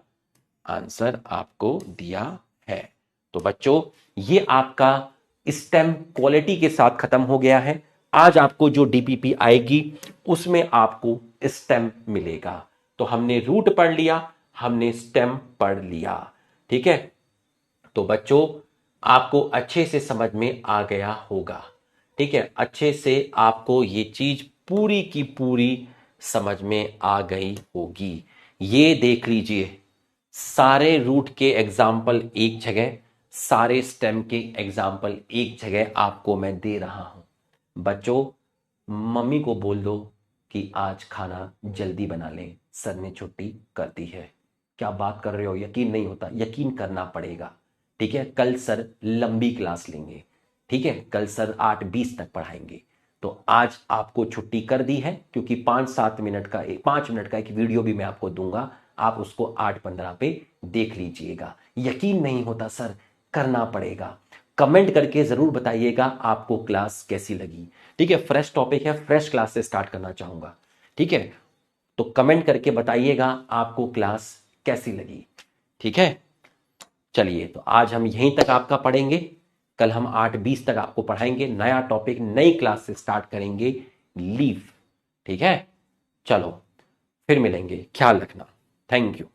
A: आंसर आपको दिया है। तो बच्चों ये आपका स्टेम क्वालिटी के साथ खत्म हो गया है। आज आपको जो डीपीपी आएगी उसमें आपको स्टेम मिलेगा। तो हमने रूट पढ़ लिया, हमने स्टेम पढ़ लिया, ठीक है। तो बच्चों आपको अच्छे से समझ में आ गया होगा, ठीक है, अच्छे से आपको ये चीज पूरी की पूरी समझ में आ गई होगी। ये देख लीजिए, सारे रूट के एग्जाम्पल एक जगह, सारे स्टेम के एग्जाम्पल एक जगह आपको मैं दे रहा हूं। बच्चों मम्मी को बोल दो कि आज खाना जल्दी बना लें, सर ने छुट्टी कर दी है। क्या बात कर रहे हो, यकीन नहीं होता? यकीन करना पड़ेगा, ठीक है। कल सर लंबी क्लास लेंगे, ठीक है, कल सर 8:20 तक पढ़ाएंगे। तो आज आपको छुट्टी कर दी है, क्योंकि 5-7 मिनट का 5 मिनट का एक वीडियो भी मैं आपको दूंगा, आप उसको 8:15 पे देख लीजिएगा। यकीन नहीं होता सर, करना पड़ेगा। कमेंट करके जरूर बताइएगा आपको क्लास कैसी लगी, ठीक है। फ्रेश टॉपिक है, फ्रेश क्लास से स्टार्ट करना चाहूंगा, ठीक है। तो कमेंट करके बताइएगा आपको क्लास कैसी लगी, ठीक है। चलिए तो आज हम यहीं तक आपका पढ़ेंगे, कल हम 8:20 तक आपको पढ़ाएंगे, नया टॉपिक नई क्लास से स्टार्ट करेंगे, लीफ, ठीक है। चलो फिर मिलेंगे, ख्याल रखना, थैंक यू।